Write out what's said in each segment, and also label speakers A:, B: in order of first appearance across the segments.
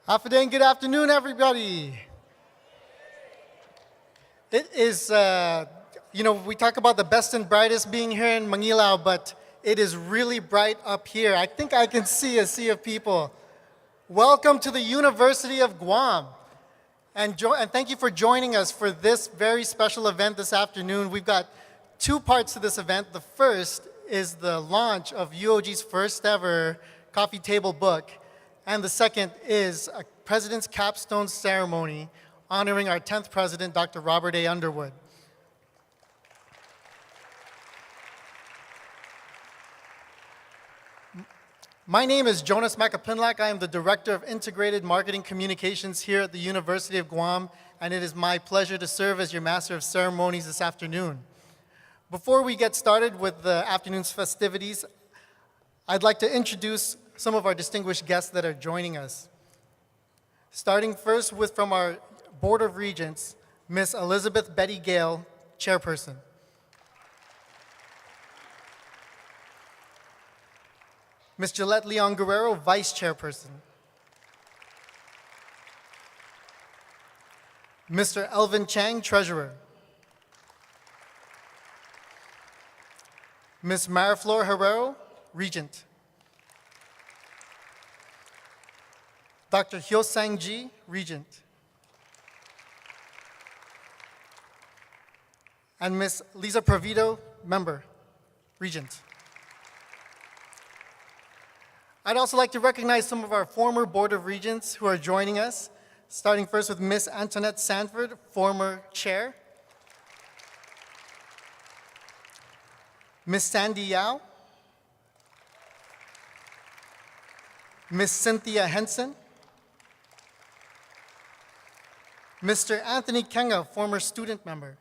A: Afternoon, good afternoon, everybody. It is, we talk about the best and brightest being here in Manila, but it is really bright up here. I think I can see a sea of people. Welcome to the University of Guam. And thank you for joining us for this very special event this afternoon. We've got two parts to this event. The first is the launch of UOG's first ever coffee table book. And the second is a President's Capstone ceremony honoring our 10th President, Dr. Robert A. Underwood. My name is Jonas Macapinlac. I am the Director of Integrated Marketing Communications here at the University of Guam, and it is my pleasure to serve as your Master of Ceremonies this afternoon. Before we get started with the afternoon's festivities, I'd like to introduce some of our distinguished guests that are joining us. Starting first from our Board of Regents, Ms. Elizabeth Betty Gayle, Chairperson. Ms. Gillette Leon Guerrero, Vice Chairperson. Mr. Elvin Chang, Treasurer. Ms. Mariflor Herrero, Regent. Dr. Hyosang Ji, Regent. And Ms. Lisa Provido, Member, Regent. I'd also like to recognize some of our former Board of Regents who are joining us, starting first with Ms. Antoinette Sanford, former Chair. Ms. Sandy Yao. Ms. Cynthia Henson. Mr. Anthony Kenga, former student member.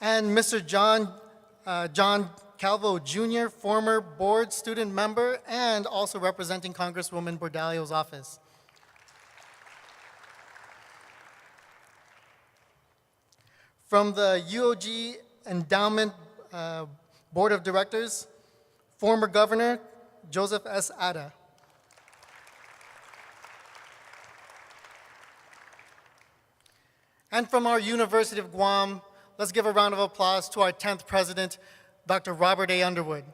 A: And Mr. John Calvo Jr., former board student member and also representing Congresswoman Bordalio's office. From the UOG Endowment Board of Directors, former Governor Joseph S. Ada. And from our University of Guam, let's give a round of applause to our 10th President, Dr. Robert A. Underwood.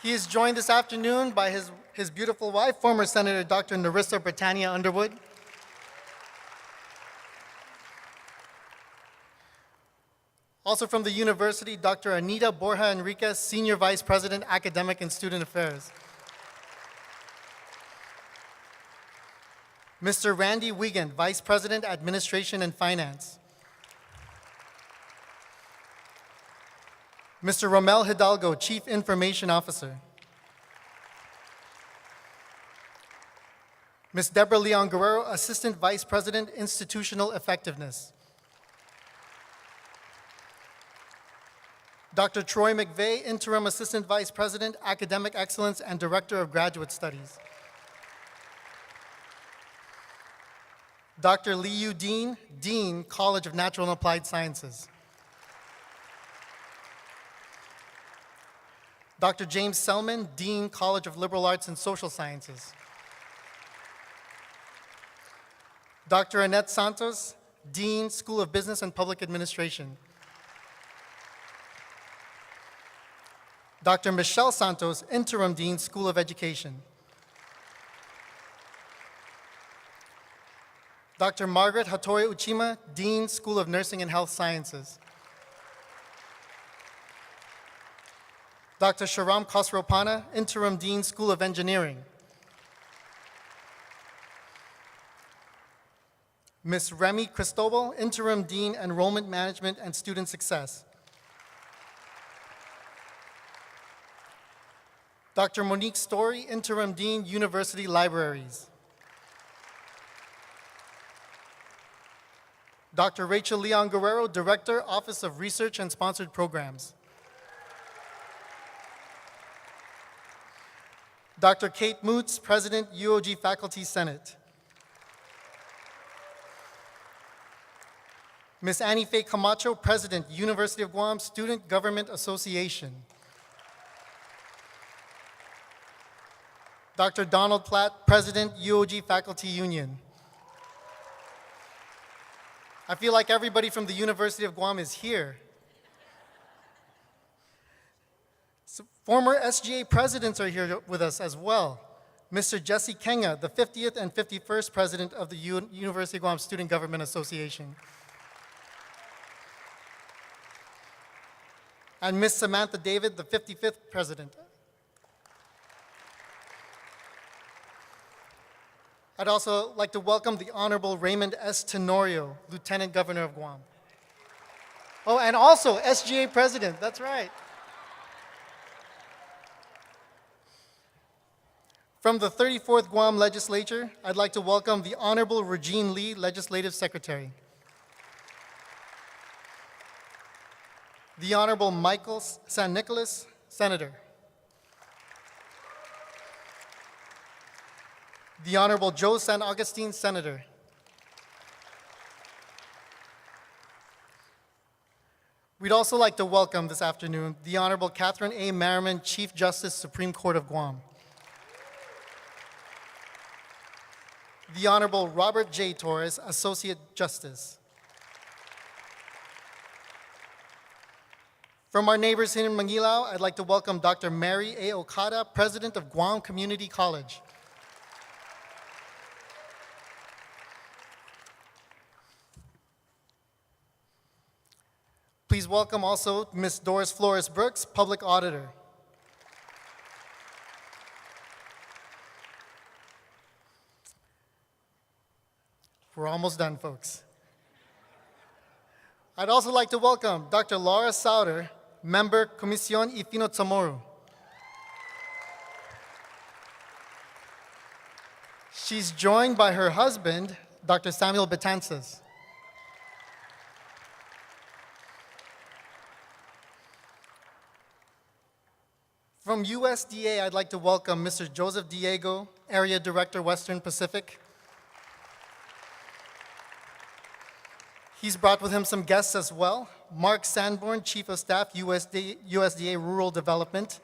A: He is joined this afternoon by his beautiful wife, former Senator Dr. Narissa Britannia Underwood. Also from the university, Dr. Anita Borja Enriquez, Senior Vice President, Academic and Student Affairs. Mr. Randy Wiegand, Vice President, Administration and Finance. Mr. Romel Hidalgo, Chief Information Officer. Ms. Deborah Leon Guerrero, Assistant Vice President, Institutional Effectiveness. Dr. Troy McVeigh, Interim Assistant Vice President, Academic Excellence and Director of Graduate Studies. Dr. Lee Yu Dean, Dean, College of Natural and Applied Sciences. Dr. James Selman, Dean, College of Liberal Arts and Social Sciences. Dr. Annette Santos, Dean, School of Business and Public Administration. Dr. Michelle Santos, Interim Dean, School of Education. Dr. Margaret Hattori Uchima, Dean, School of Nursing and Health Sciences. Dr. Sharam Khosropana, Interim Dean, School of Engineering. Ms. Remy Cristobal, Interim Dean, Enrollment Management and Student Success. Dr. Monique Storie, Interim Dean, University Libraries. Dr. Rachel Leon Guerrero, Director, Office of Research and Sponsored Programs. Dr. Kate Moots, President, UOG Faculty Senate. Ms. Annie Faye Camacho, President, University of Guam Student Government Association. Dr. Donald Platt, President, UOG Faculty Union. I feel like everybody from the University of Guam is here. So former SGA presidents are here with us as well. Mr. Jesse Kenga, the 50th and 51st President of the University of Guam Student Government Association. And Ms. Samantha David, the 55th President. I'd also like to welcome the Honorable Raymond S. Tenorio, Lieutenant Governor of Guam. Oh, and also SGA President, that's right. From the 34th Guam Legislature, I'd like to welcome the Honorable Regine Lee, Legislative Secretary. The Honorable Michael San Nicolas, Senator. The Honorable Joe San Augustine, Senator. We'd also like to welcome this afternoon the Honorable Catherine A. Merriman, Chief Justice, Supreme Court of Guam. The Honorable Robert J. Torres, Associate Justice. From our neighbors here in Manilao, I'd like to welcome Dr. Mary A. Okada, President of Guam Community College. Please welcome also Ms. Doris Flores Brooks, Public Auditor. We're almost done, folks. I'd also like to welcome Dr. Laura Sauter, Member, Comisión y Finotzamoru. She's joined by her husband, Dr. Samuel Betances. From USDA, I'd like to welcome Mr. Joseph Diego, Area Director, Western Pacific. He's brought with him some guests as well. Mark Sanborn, Chief of Staff, USDA Rural Development.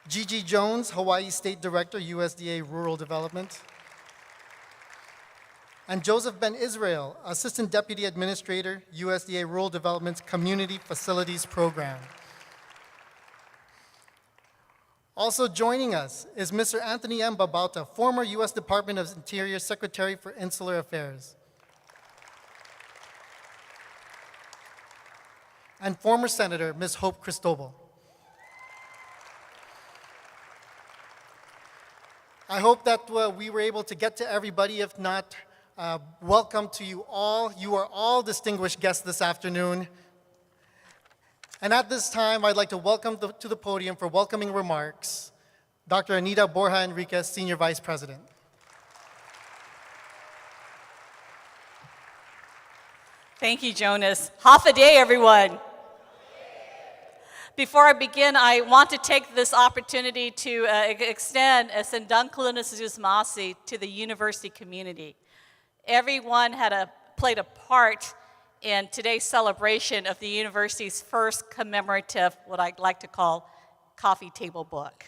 A: Gigi Jones, Hawaii State Director, USDA Rural Development. And Joseph Ben Israel, Assistant Deputy Administrator, USDA Rural Development's Community Facilities Program. Also joining us is Mr. Anthony M. Babauta, former U.S. Department of Interior Secretary for Insular Affairs. And former Senator, Ms. Hope Cristobal. I hope that we were able to get to everybody. If not, welcome to you all. You are all distinguished guests this afternoon. And at this time, I'd like to welcome to the podium for welcoming remarks, Dr. Anita Borja Enriquez, Senior Vice President.
B: Thank you, Jonas. Half a day, everyone. Before I begin, I want to take this opportunity to extend a sendangkulunasuzmasi to the university community. Everyone played a part in today's celebration of the university's first commemorative, what I like to call, coffee table book.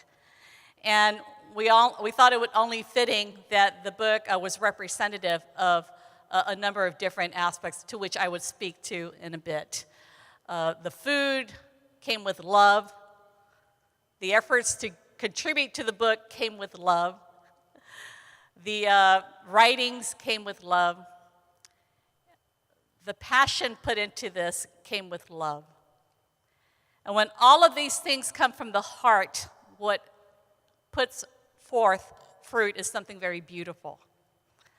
B: And we thought it would only fitting that the book was representative of a number of different aspects to which I would speak to in a bit. The food came with love. The efforts to contribute to the book came with love. The writings came with love. The passion put into this came with love. And when all of these things come from the heart, what puts forth fruit is something very beautiful,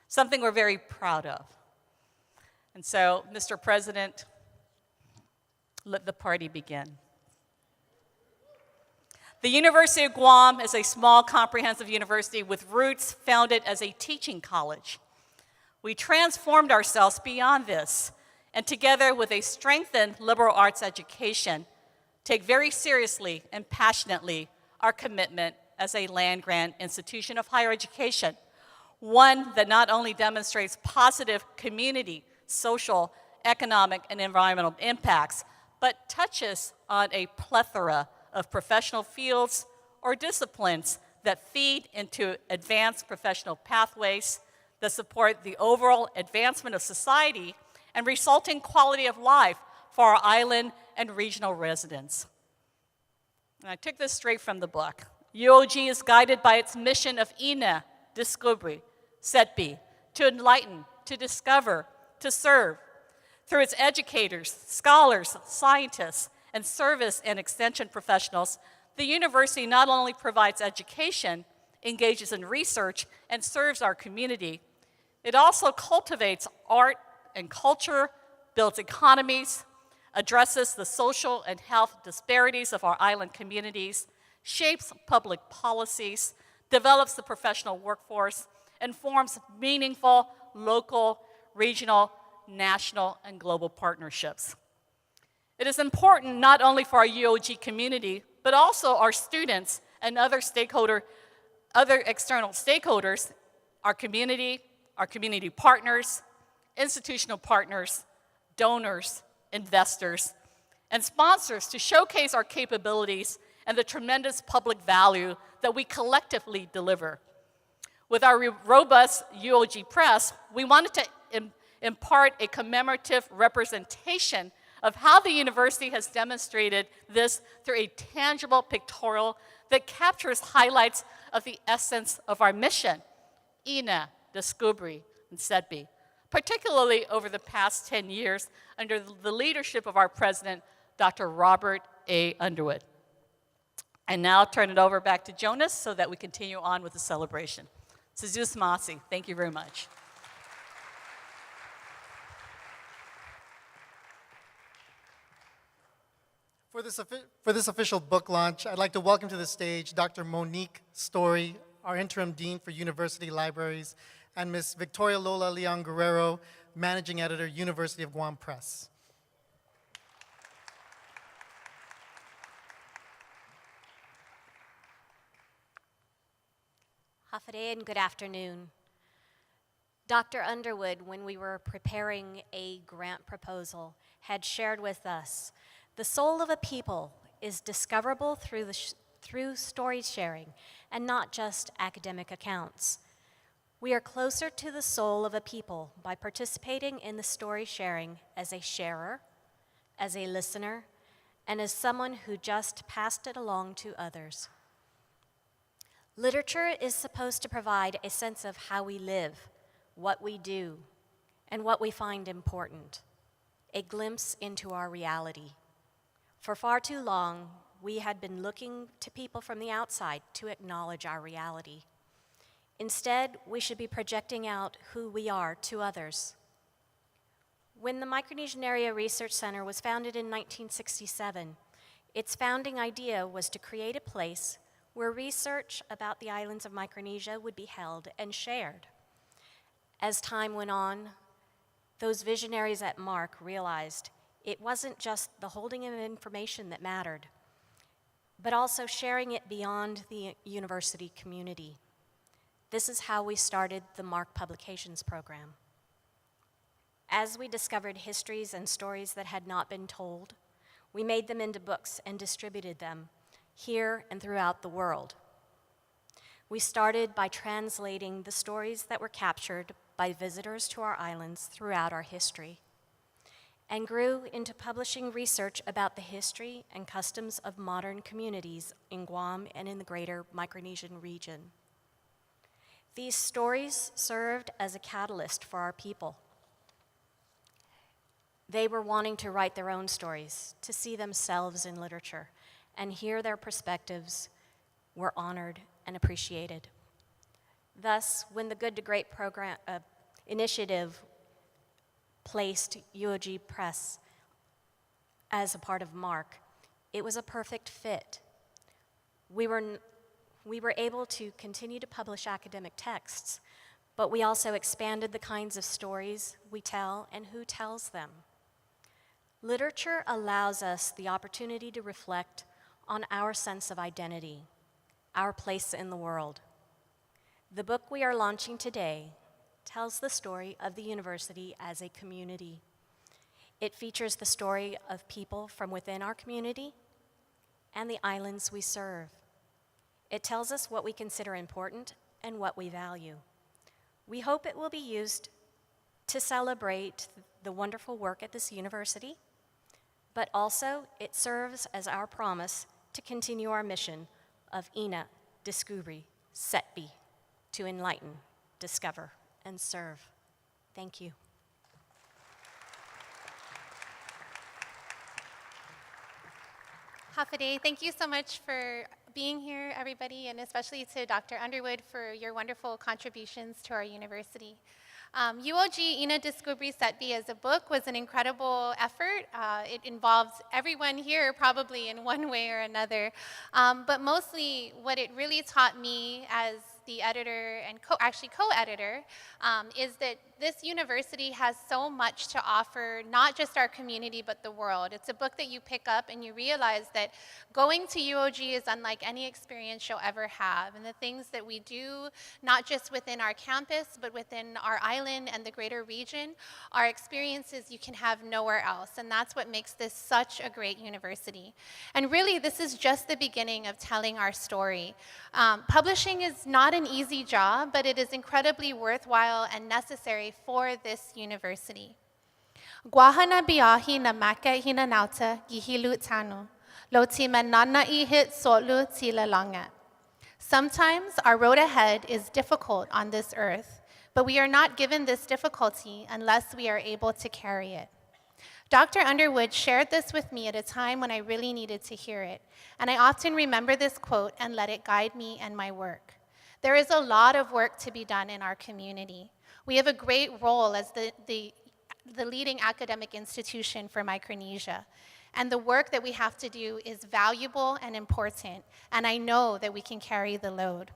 B: something we're very proud of. And so, Mr. President, let the party begin. The University of Guam is a small, comprehensive university with roots founded as a teaching college. We transformed ourselves beyond this, and together with a strengthened liberal arts education, take very seriously and passionately our commitment as a land-grant institution of higher education. one that not only demonstrates positive community, social, economic, and environmental impacts, but touches on a plethora of professional fields or disciplines that feed into advanced professional pathways that support the overall advancement of society and resulting quality of life for our island and regional residents. And I took this straight from the book. UOG is guided by its mission of INA, Diskubre, Setbe, to enlighten, to discover, to serve. Through its educators, scholars, scientists, and service and extension professionals, the university not only provides education, engages in research, and serves our community, it also cultivates art and culture, builds economies, addresses the social and health disparities of our island communities, shapes public policies, develops the professional workforce, and forms meaningful local, regional, national, and global partnerships. It is important not only for our UOG community, but also our students and other external stakeholders, our community partners, institutional partners, donors, investors, and sponsors to showcase our capabilities and the tremendous public value that we collectively deliver. With our robust UOG Press, we wanted to impart a commemorative representation of how the university has demonstrated this through a tangible pictorial that captures highlights of the essence of our mission, INA, Diskubre, and Setbe, particularly over the past 10 years under the leadership of our president, Dr. Robert A. Underwood. And now I'll turn it over back to Jonas so that we continue on with the celebration. Sizus Masi, thank you very much.
A: For this official book launch, I'd like to welcome to the stage Dr. Monique Storie, our Interim Dean for University Libraries, and Ms. Victoria-Lola Guerrero, Managing Editor, University of Guam Press.
C: Hafade and good afternoon. Dr. Underwood, when we were preparing a grant proposal, had shared with us, the soul of a people is discoverable through story sharing and not just academic accounts. We are closer to the soul of a people by participating in the story sharing as a sharer, as a listener, and as someone who just passed it along to others. Literature is supposed to provide a sense of how we live, what we do, and what we find important, a glimpse into our reality. For far too long, we had been looking to people from the outside to acknowledge our reality. Instead, we should be projecting out who we are to others. When the Micronesian Area Research Center was founded in 1967, its founding idea was to create a place where research about the islands of Micronesia would be held and shared. As time went on, those visionaries at MARC realized it wasn't just the holding of information that mattered, but also sharing it beyond the university community. This is how we started the MARC Publications program. As we discovered histories and stories that had not been told, we made them into books and distributed them here and throughout the world. We started by translating the stories that were captured by visitors to our islands throughout our history, and grew into publishing research about the history and customs of modern communities in Guam and in the greater Micronesian region. These stories served as a catalyst for our people. They were wanting to write their own stories, to see themselves in literature, and hear their perspectives were honored and appreciated. Thus, when the Good to Great program initiative placed UOG Press as a part of MARC, it was a perfect fit. We were able to continue to publish academic texts, but we also expanded the kinds of stories we tell and who tells them. Literature allows us the opportunity to reflect on our sense of identity, our place in the world. The book we are launching today tells the story of the university as a community. It features the story of people from within our community and the islands we serve. It tells us what we consider important and what we value. We hope it will be used to celebrate the wonderful work at this university, but also it serves as our promise to continue our mission of Ina, Diskubre, Setbe, to enlighten, discover, and serve. Thank you.
D: Hafaday, thank you so much for being here, everybody, and especially to Dr. Underwood for your wonderful contributions to our university. UOG Ina Diskubre Setbe as a book was an incredible effort. It involves everyone here probably in one way or another. But mostly what it really taught me as the editor and co-editor is that this university has so much to offer, not just our community, but the world. It's a book that you pick up and you realize that going to UOG is unlike any experience you'll ever have. And the things that we do, not just within our campus, but within our island and the greater region, are experiences you can have nowhere else. And that's what makes this such a great university. And really, this is just the beginning of telling our story. Publishing is not an easy job, but it is incredibly worthwhile and necessary for this university. Guahana biahi na maka hina nauta gihilu tanu. Loti manana ihit sotlu tilalanga. Sometimes our road ahead is difficult on this earth, but we are not given this difficulty unless we are able to carry it. Dr. Underwood shared this with me at a time when I really needed to hear it, and I often remember this quote and let it guide me and my work. There is a lot of work to be done in our community. We have a great role as the leading academic institution for Micronesia, and the work that we have to do is valuable and important, and I know that we can carry the load.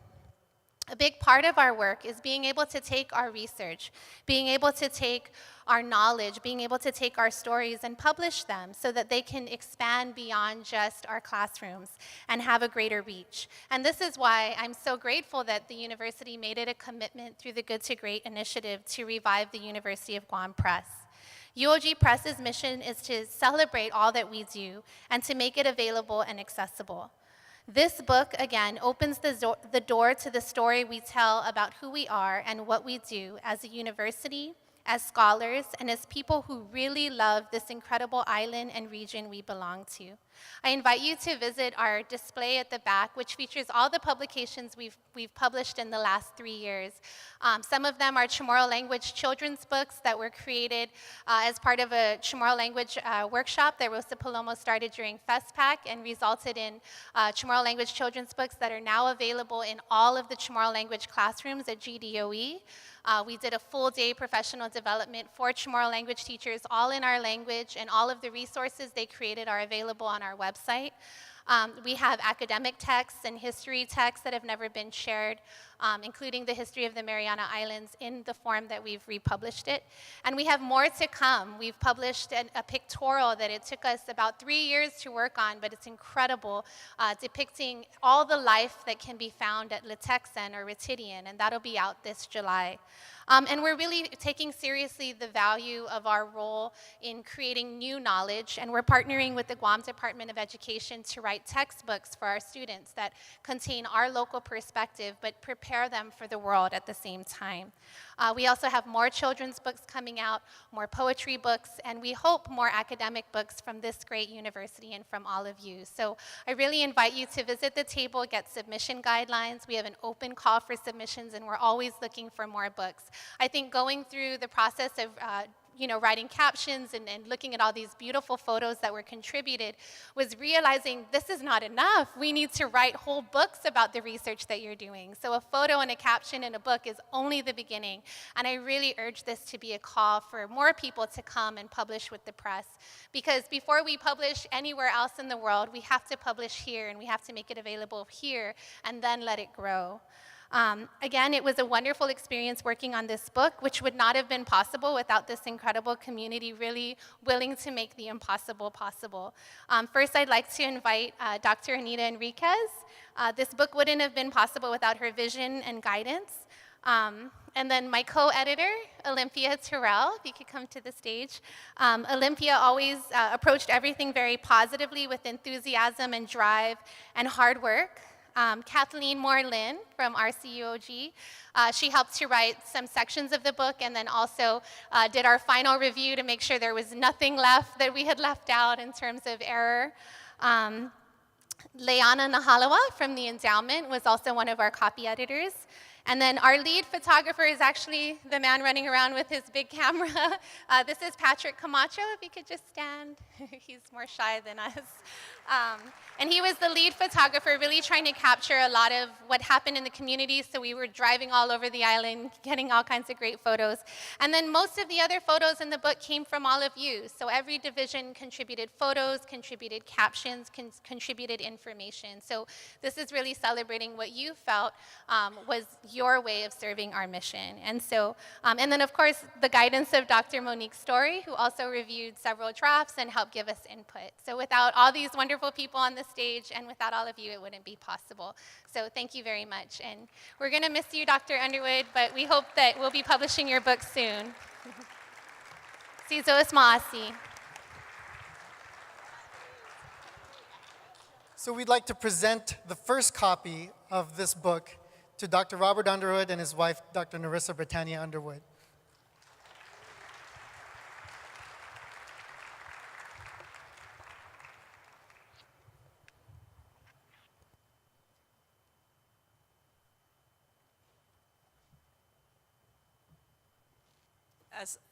D: A big part of our work is being able to take our research, being able to take our knowledge, being able to take our stories and publish them so that they can expand beyond just our classrooms and have a greater reach. And this is why I'm so grateful that the university made it a commitment through the Good to Great initiative to revive the University of Guam Press. UOG Press's mission is to celebrate all that we do and to make it available and accessible. This book, again, opens the door to the story we tell about who we are and what we do as a university, as scholars, and as people who really love this incredible island and region we belong to. I invite you to visit our display at the back, which features all the publications we've published in the last 3 years. Some of them are Chamorro language children's books that were created as part of a Chamorro language workshop that Rosa Palomo started during FestPac and resulted in Chamorro language children's books that are now available in all of the Chamorro language classrooms at GDOE. We did a full-day professional development for Chamorro language teachers, all in our language, and all of the resources they created are available on our website. We have academic texts and history texts that have never been shared, including the history of the Mariana Islands in the form that we've republished it. And we have more to come. We've published a pictorial that it took us about 3 years to work on, but it's incredible, depicting all the life that can be found at Litexen or Retidian, and that'll be out this July. And we're really taking seriously the value of our role in creating new knowledge, and we're partnering with the Guam Department of Education to write textbooks for our students that contain our local perspective, but prepare them for the world at the same time. We also have more children's books coming out, more poetry books, and we hope more academic books from this great university and from all of you. So I really invite you to visit the table, get submission guidelines. We have an open call for submissions, and we're always looking for more books. I think going through the process of writing captions and looking at all these beautiful photos that were contributed was realizing this is not enough. We need to write whole books about the research that you're doing. So a photo and a caption in a book is only the beginning. And I really urge this to be a call for more people to come and publish with the press. Because before we publish anywhere else in the world, we have to publish here and we have to make it available here and then let it grow. Again, it was a wonderful experience working on this book, which would not have been possible without this incredible community really willing to make the impossible possible. First, I'd like to invite Dr. Anita Enriquez. This book wouldn't have been possible without her vision and guidance. And then my co-editor, Olympia Terrell, if you could come to the stage. Olympia always approached everything very positively with enthusiasm and drive and hard work. Kathleen Moore-Lynn from RCUOG, she helped to write some sections of the book and then also did our final review to make sure there was nothing left that we had left out in terms of error. Leana Nahalawa from the endowment was also one of our copy editors. And then our lead photographer is actually the man running around with his big camera. This is Patrick Camacho, if he could just stand. He's more shy than us. And he was the lead photographer, really trying to capture a lot of what happened in the community. So we were driving all over the island, getting all kinds of great photos. And then most of the other photos in the book came from all of you. So every division contributed photos, contributed captions, contributed information. So this is really celebrating what you felt was your way of serving our mission. And so, and then of course, the guidance of Dr. Monique Storie, who also reviewed several drafts and helped give us input. So without all these wonderful people on the stage and without all of you, it wouldn't be possible. So thank you very much. And we're gonna miss you, Dr. Underwood, but we hope that we'll be publishing your book soon. Sizois Maasi.
A: So we'd like to present the first copy of this book to Dr. Robert Underwood and his wife, Dr. Narissa Britannia Underwood.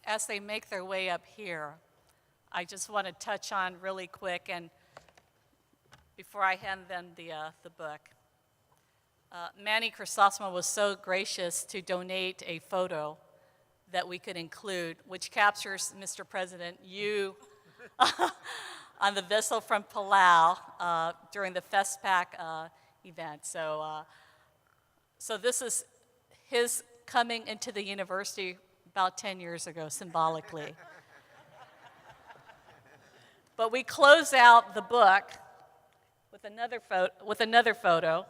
B: As they make their way up here, I just want to touch on really quick, and before I hand them the book, Manny Chrysostom was so gracious to donate a photo that we could include, which captures, Mr. President, you on the vessel from Palau during the FestPac event. So this is his coming into the university about 10 years ago, symbolically. But we close out the book with another photo.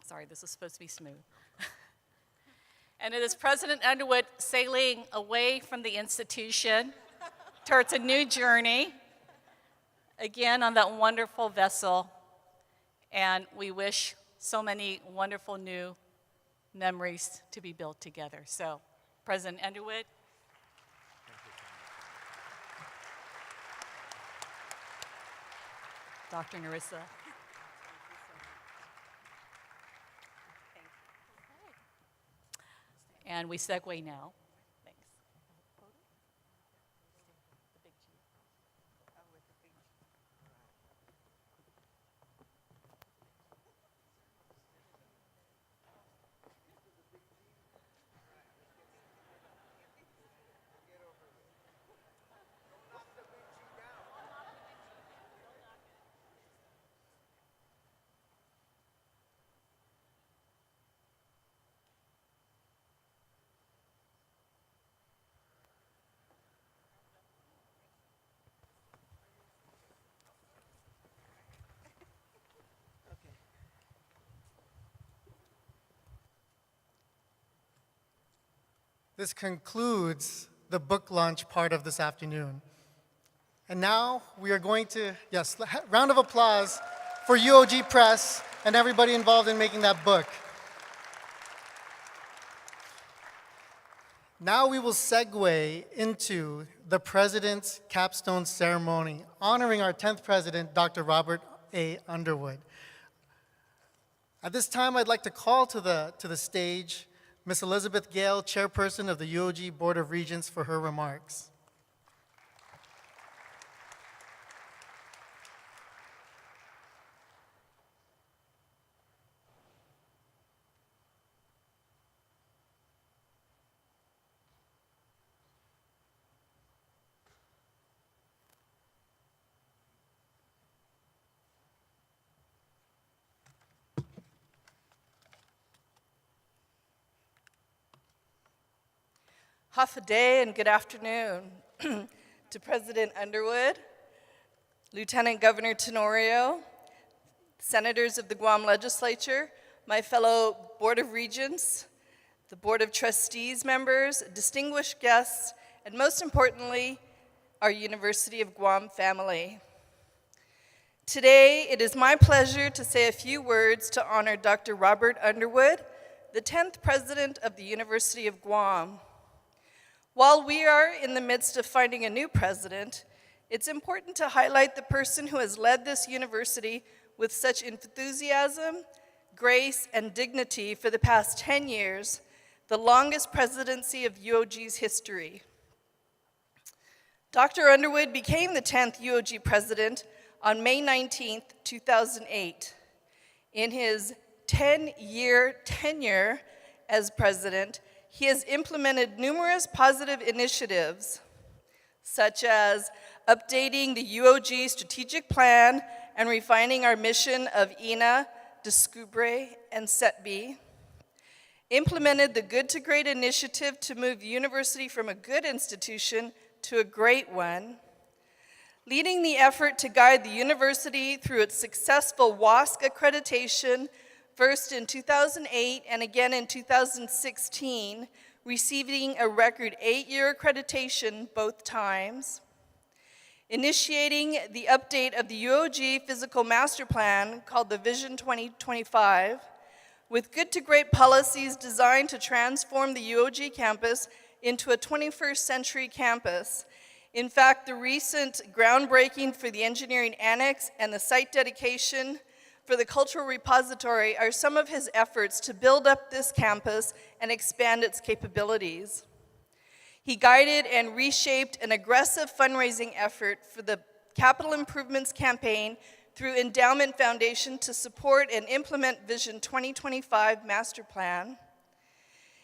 B: Sorry, this is supposed to be smooth. And it is President Underwood sailing away from the institution towards a new journey, again on that wonderful vessel. And we wish so many wonderful new memories to be built together. So, President Underwood. Dr. Narissa. And we segue now. Thanks.
A: This concludes the book launch part of this afternoon. And now we are going to, yes, round of applause for UOG Press and everybody involved in making that book. Now we will segue into the President's Capstone ceremony, honoring our 10th President, Dr. Robert A. Underwood. At this time, I'd like to call to the stage Ms. Elizabeth Gayle, Chairperson of the UOG Board of Regents, for her remarks.
E: Half a day and good afternoon to President Underwood, Lieutenant Governor Tenorio, senators of the Guam Legislature, my fellow Board of Regents, the Board of Trustees members, distinguished guests, and most importantly, our University of Guam family. Today, it is my pleasure to say a few words to honor Dr. Robert Underwood, the 10th President of the University of Guam. While we are in the midst of finding a new president, it's important to highlight the person who has led this university with such enthusiasm, grace, and dignity for the past 10 years, the longest presidency of UOG's history. Dr. Underwood became the 10th UOG president on May 19, 2008. In his 10-year tenure as president, he has implemented numerous positive initiatives, such as updating the UOG strategic plan and refining our mission of INA, Diskubre, and Setbe, implemented the Good to Great initiative to move the university from a good institution to a great one, leading the effort to guide the university through its successful WASC accreditation, first in 2008 and again in 2016, receiving a record 8-year accreditation both times, initiating the update of the UOG Physical Master Plan called the Vision 2025, with good to great policies designed to transform the UOG campus into a 21st century campus. In fact, the recent groundbreaking for the engineering annex and the site dedication for the cultural repository are some of his efforts to build up this campus and expand its capabilities. He guided and reshaped an aggressive fundraising effort for the Capital Improvements Campaign through Endowment Foundation to support and implement Vision 2025 Master Plan.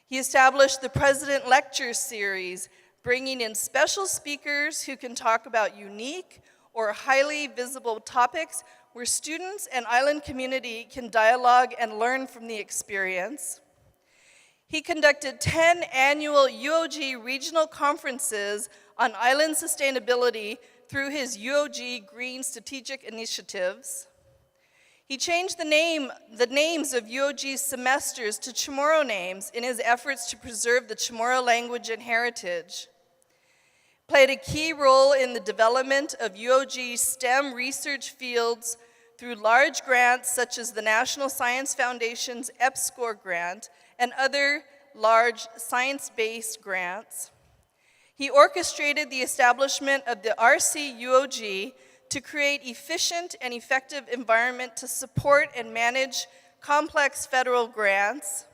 E: He established the President Lecture Series, bringing in special speakers who can talk about unique or highly visible topics where students and island community can dialogue and learn from the experience. He conducted 10 annual UOG regional conferences on island sustainability through his UOG Green Strategic Initiatives. He changed the names of UOG's semesters to Chamorro names in his efforts to preserve the Chamorro language and heritage. Played a key role in the development of UOG's STEM research fields through large grants such as the National Science Foundation's EPSCoR grant and other large science-based grants. He orchestrated the establishment of the RC-UOG to create efficient and effective environment to support and manage complex federal grants.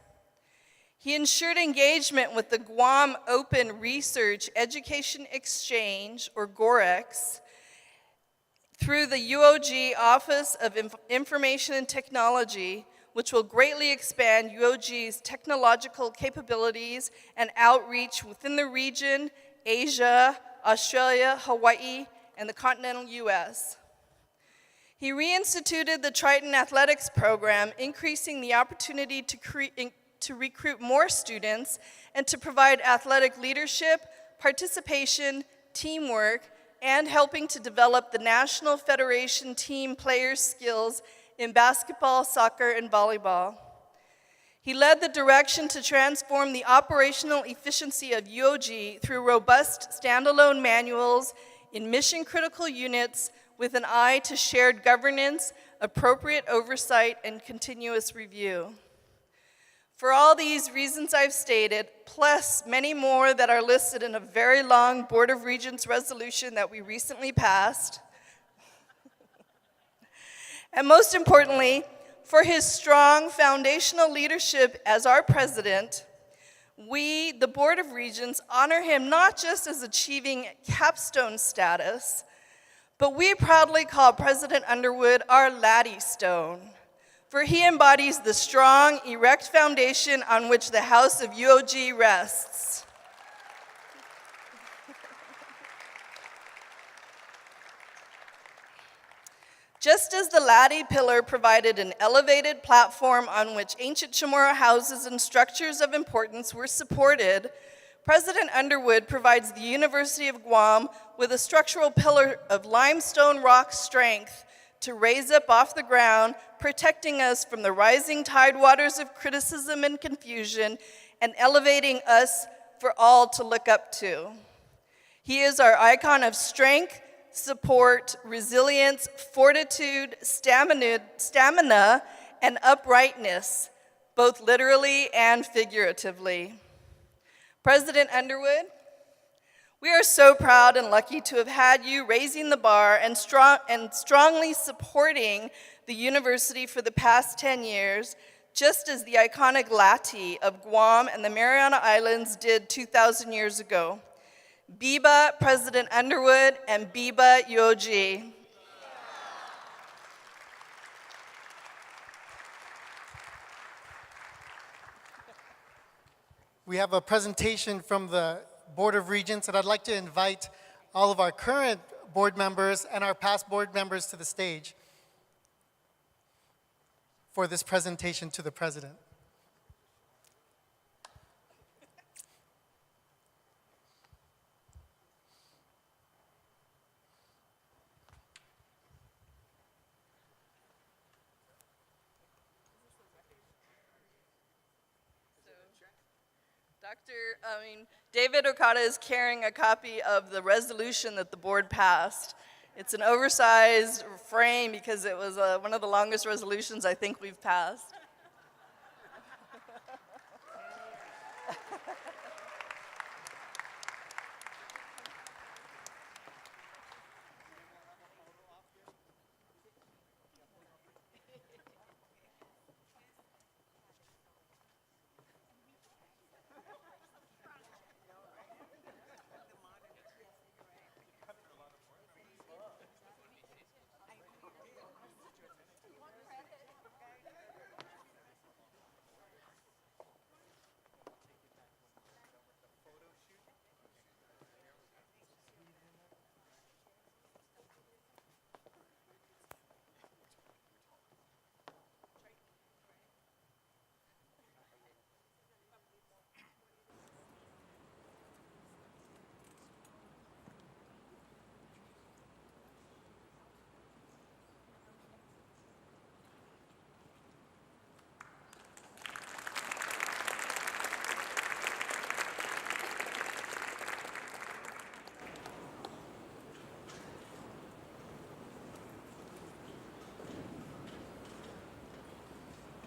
E: He ensured engagement with the Guam Open Research Education Exchange, or GOREX, through the UOG Office of Information and Technology, which will greatly expand UOG's technological capabilities and outreach within the region, Asia, Australia, Hawaii, and the continental US. He reinstituted the Triton Athletics program, increasing the opportunity to recruit more students and to provide athletic leadership, participation, teamwork, and helping to develop the National Federation team players' skills in basketball, soccer, and volleyball. He led the direction to transform the operational efficiency of UOG through robust standalone manuals in mission-critical units with an eye to shared governance, appropriate oversight, and continuous review. For all these reasons I've stated, plus many more that are listed in a very long Board of Regents resolution that we recently passed, and most importantly, for his strong foundational leadership as our president, we, the Board of Regents, honor him not just as achieving capstone status, but we proudly call President Underwood our Laddie Stone, for he embodies the strong, erect foundation on which the House of UOG rests. Just as the Laddie pillar provided an elevated platform on which ancient Chamorro houses and structures of importance were supported, President Underwood provides the University of Guam with a structural pillar of limestone rock strength to raise up off the ground, protecting us from the rising tide waters of criticism and confusion, and elevating us for all to look up to. He is our icon of strength, support, resilience, fortitude, stamina, and uprightness, both literally and figuratively. President Underwood, we are so proud and lucky to have had you raising the bar and strongly supporting the university for the past 10 years, just as the iconic Lati of Guam and the Mariana Islands did 2,000 years ago. Biba President Underwood and Biba UOG.
A: We have a presentation from the Board of Regents, and I'd like to invite all of our current board members and our past board members to the stage for this presentation to the President.
E: David Okada is carrying a copy of the resolution that the board passed. It's an oversized frame because it was one of the longest resolutions I think we've passed.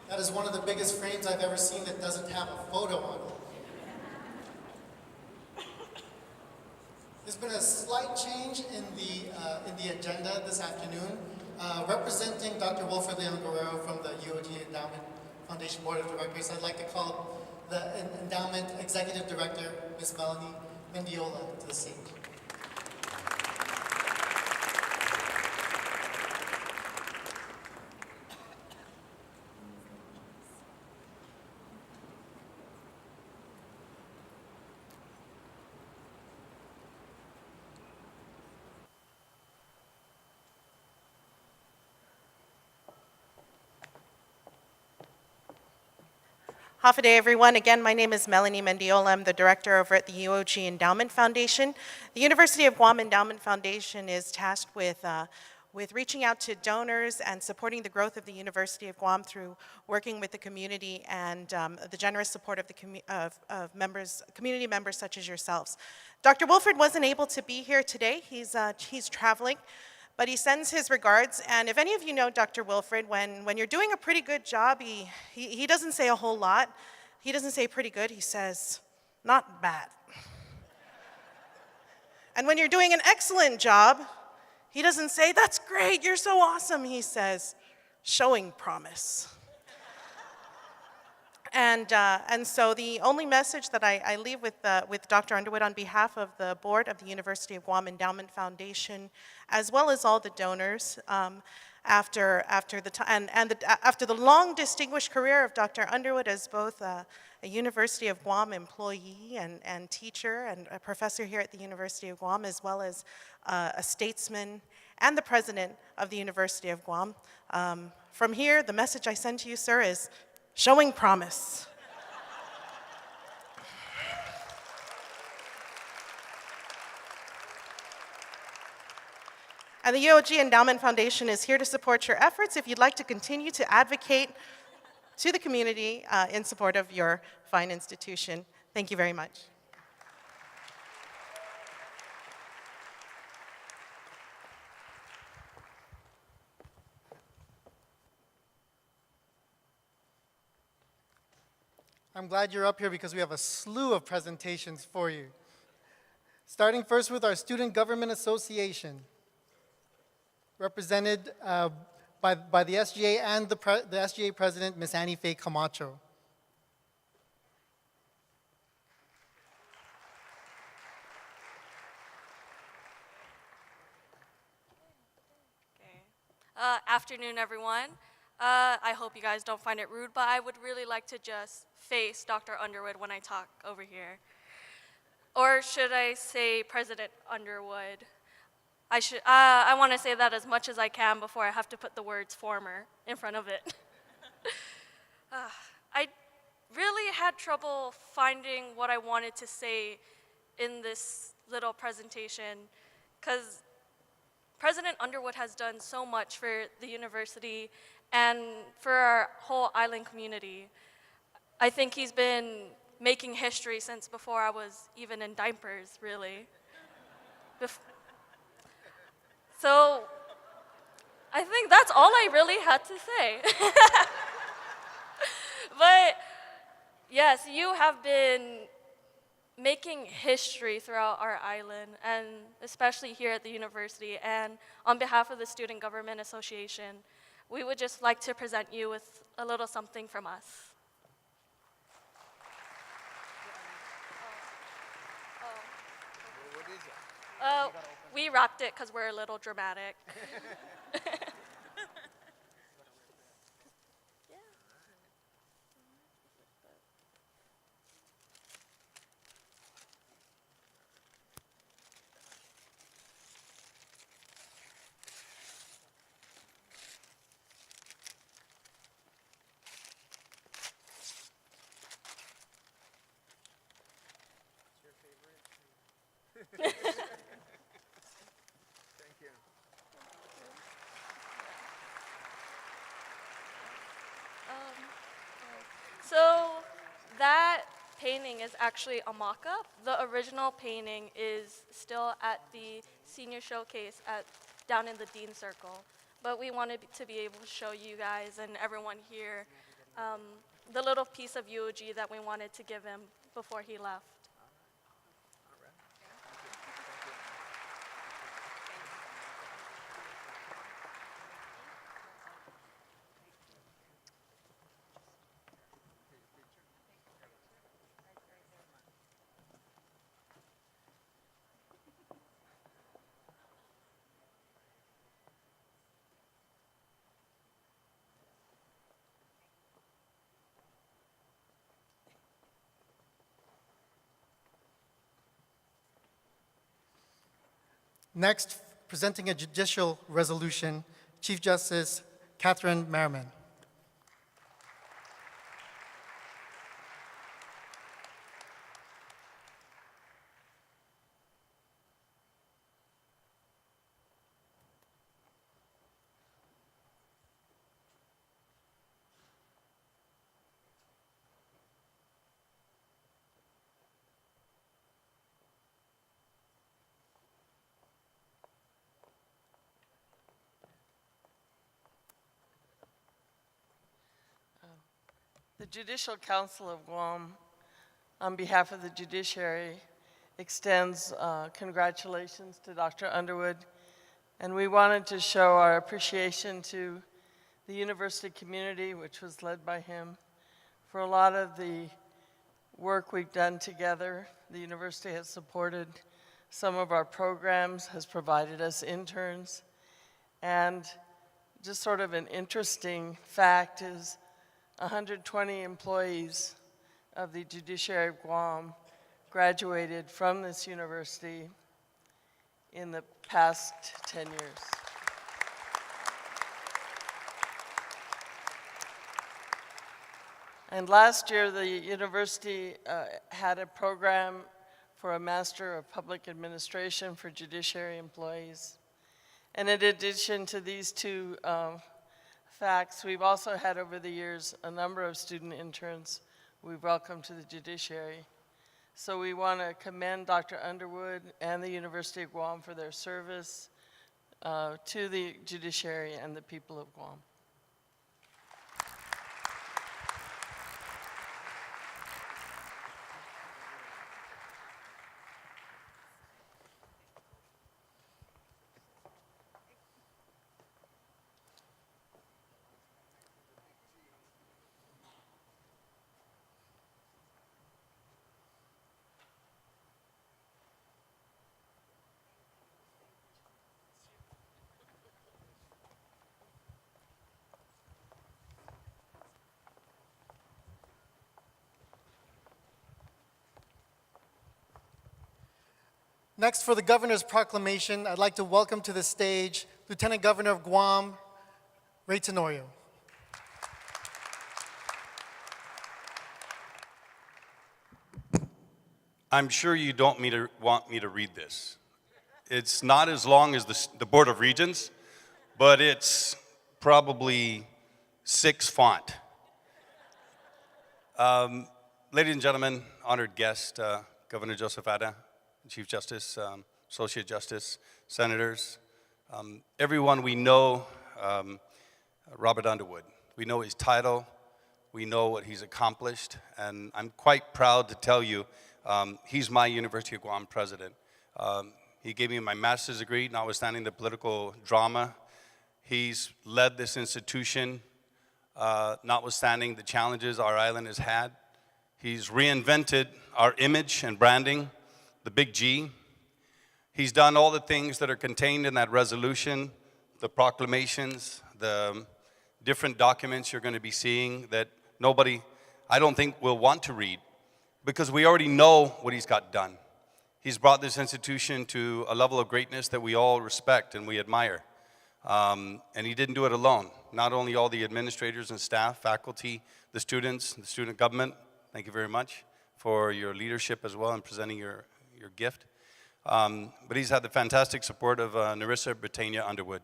A: That is one of the biggest frames I've ever seen that doesn't have a photo on it. There's been a slight change in the agenda this afternoon. Representing Dr. Wilfred Guerrero from the UOG Endowment Foundation Board of Directors, I'd like to call the Endowment Executive Director, Ms. Melanie Mendiola, to the stage.
F: Half a day, everyone. Again, my name is Melanie Mendiola. I'm the director over at the UOG Endowment Foundation. The University of Guam Endowment Foundation is tasked with reaching out to donors and supporting the growth of the University of Guam through working with the community and the generous support of the community members such as yourselves. Dr. Wilfred wasn't able to be here today. He's traveling. But he sends his regards, and if any of you know Dr. Wilfred, when you're doing a pretty good job, he doesn't say a whole lot. He doesn't say pretty good, he says, not bad. And when you're doing an excellent job, he doesn't say, that's great, you're so awesome. He says, showing promise. And so the only message that I leave with Dr. Underwood on behalf of the board of the University of Guam Endowment Foundation, as well as all the donors, after the long distinguished career of Dr. Underwood as both a University of Guam employee and teacher and a professor here at the University of Guam, as well as a statesman and the president of the University of Guam. From here, the message I send to you, sir, is showing promise. And the UOG Endowment Foundation is here to support your efforts if you'd like to continue to advocate to the community in support of your fine institution. Thank you very much.
A: I'm glad you're up here because we have a slew of presentations for you. Starting first with our Student Government Association, represented by the SGA and the SGA President, Ms. Annie Faye Camacho.
G: Afternoon, everyone. I hope you guys don't find it rude, but I would really like to just face Dr. Underwood when I talk over here. Or should I say President Underwood? I want to say that as much as I can before I have to put the words former in front of it. I really had trouble finding what I wanted to say in this little presentation because President Underwood has done so much for the university and for our whole island community. I think he's been making history since before I was even in diapers, really. So I think that's all I really had to say. But yes, you have been making history throughout our island, and especially here at the university. And on behalf of the Student Government Association, we would just like to present you with a little something from us. We wrapped it because we're a little dramatic. So that painting is actually a mock-up. The original painting is still at the senior showcase down in the Dean Circle. But we wanted to be able to show you guys and everyone here the little piece of UOG that we wanted to give him before he left.
A: Next, presenting a judicial resolution, Chief Justice Catherine Merriman.
H: The Judicial Council of Guam, on behalf of the judiciary, extends congratulations to Dr. Underwood, and we wanted to show our appreciation to the university community, which was led by him, for a lot of the work we've done together. The university has supported some of our programs, has provided us interns, and just sort of an interesting fact is 120 employees of the Judiciary of Guam graduated from this university in the past 10 years. And last year, the university had a program for a Master of Public Administration for judiciary employees. And in addition to these two facts, we've also had over the years a number of student interns we've welcomed to the judiciary. So we want to commend Dr. Underwood and the University of Guam for their service to the judiciary and the people of Guam.
A: Next, for the Governor's Proclamation, I'd like to welcome to the stage Lieutenant Governor of Guam, Ray Tenorio.
I: I'm sure you don't want me to read this. It's not as long as the Board of Regents, but it's probably 6 font. Ladies and gentlemen, honored guest, Governor Joseph Ada, Chief Justice, Associate Justice, Senators, everyone we know, Robert Underwood. We know his title, we know what he's accomplished, and I'm quite proud to tell you he's my University of Guam president. He gave me my master's degree, notwithstanding the political drama. He's led this institution, notwithstanding the challenges our island has had. He's reinvented our image and branding, the big G. He's done all the things that are contained in that resolution, the proclamations, the different documents you're going to be seeing that nobody, I don't think, will want to read because we already know what he's got done. He's brought this institution to a level of greatness that we all respect and we admire. And he didn't do it alone. Not only all the administrators and staff, faculty, the students, the student government, thank you very much for your leadership as well in presenting your gift. But he's had the fantastic support of Narissa Britannia Underwood.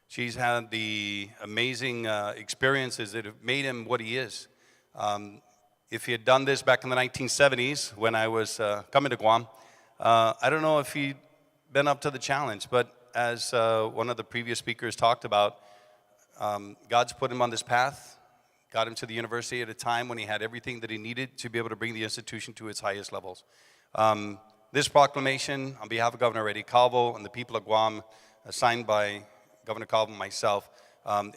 I: She's had the amazing experiences that have made him what he is. If he had done this back in the 1970s when I was coming to Guam, I don't know if he'd been up to the challenge, but as one of the previous speakers talked about, God's put him on this path, got him to the university at a time when he had everything that he needed to be able to bring the institution to its highest levels. This proclamation, on behalf of Governor Eddie Calvo and the people of Guam, signed by Governor Calvo and myself,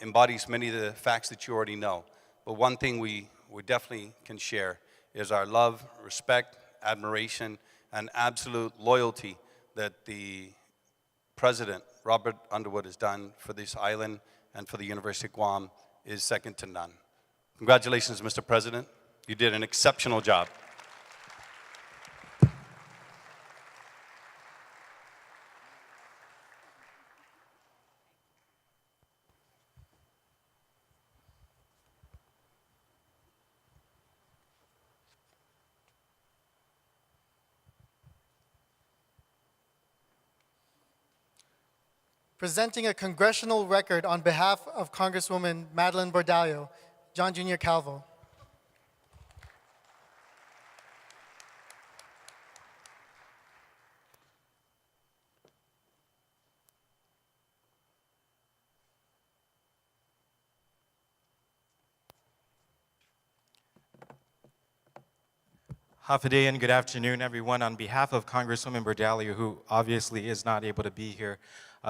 I: embodies many of the facts that you already know. But one thing we definitely can share is our love, respect, admiration, and absolute loyalty that the President, Robert Underwood, has done for this island and for the University of Guam is second to none. Congratulations, Mr. President. You did an exceptional job.
A: Presenting a congressional record on behalf of Congresswoman Madeline Bordallo, John Jr. Calvo.
J: Half a day and good afternoon, everyone. On behalf of Congresswoman Bordallo, who obviously is not able to be here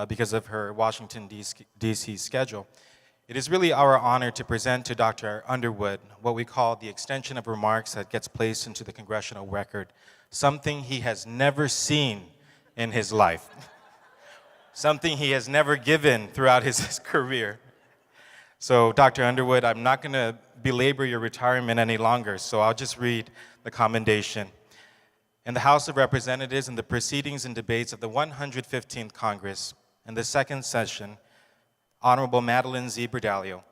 J: because of her Washington, D.C. schedule, it is really our honor to present to Dr. Underwood what we call the extension of remarks that gets placed into the Congressional Record, something he has never seen in his life, something he has never given throughout his career. So, Dr. Underwood, I'm not going to belabor your retirement any longer, so I'll just read the commendation. In the House of Representatives, in the proceedings and debates of the 115th Congress, in the second session, Honorable Madeline Z. Bordallo,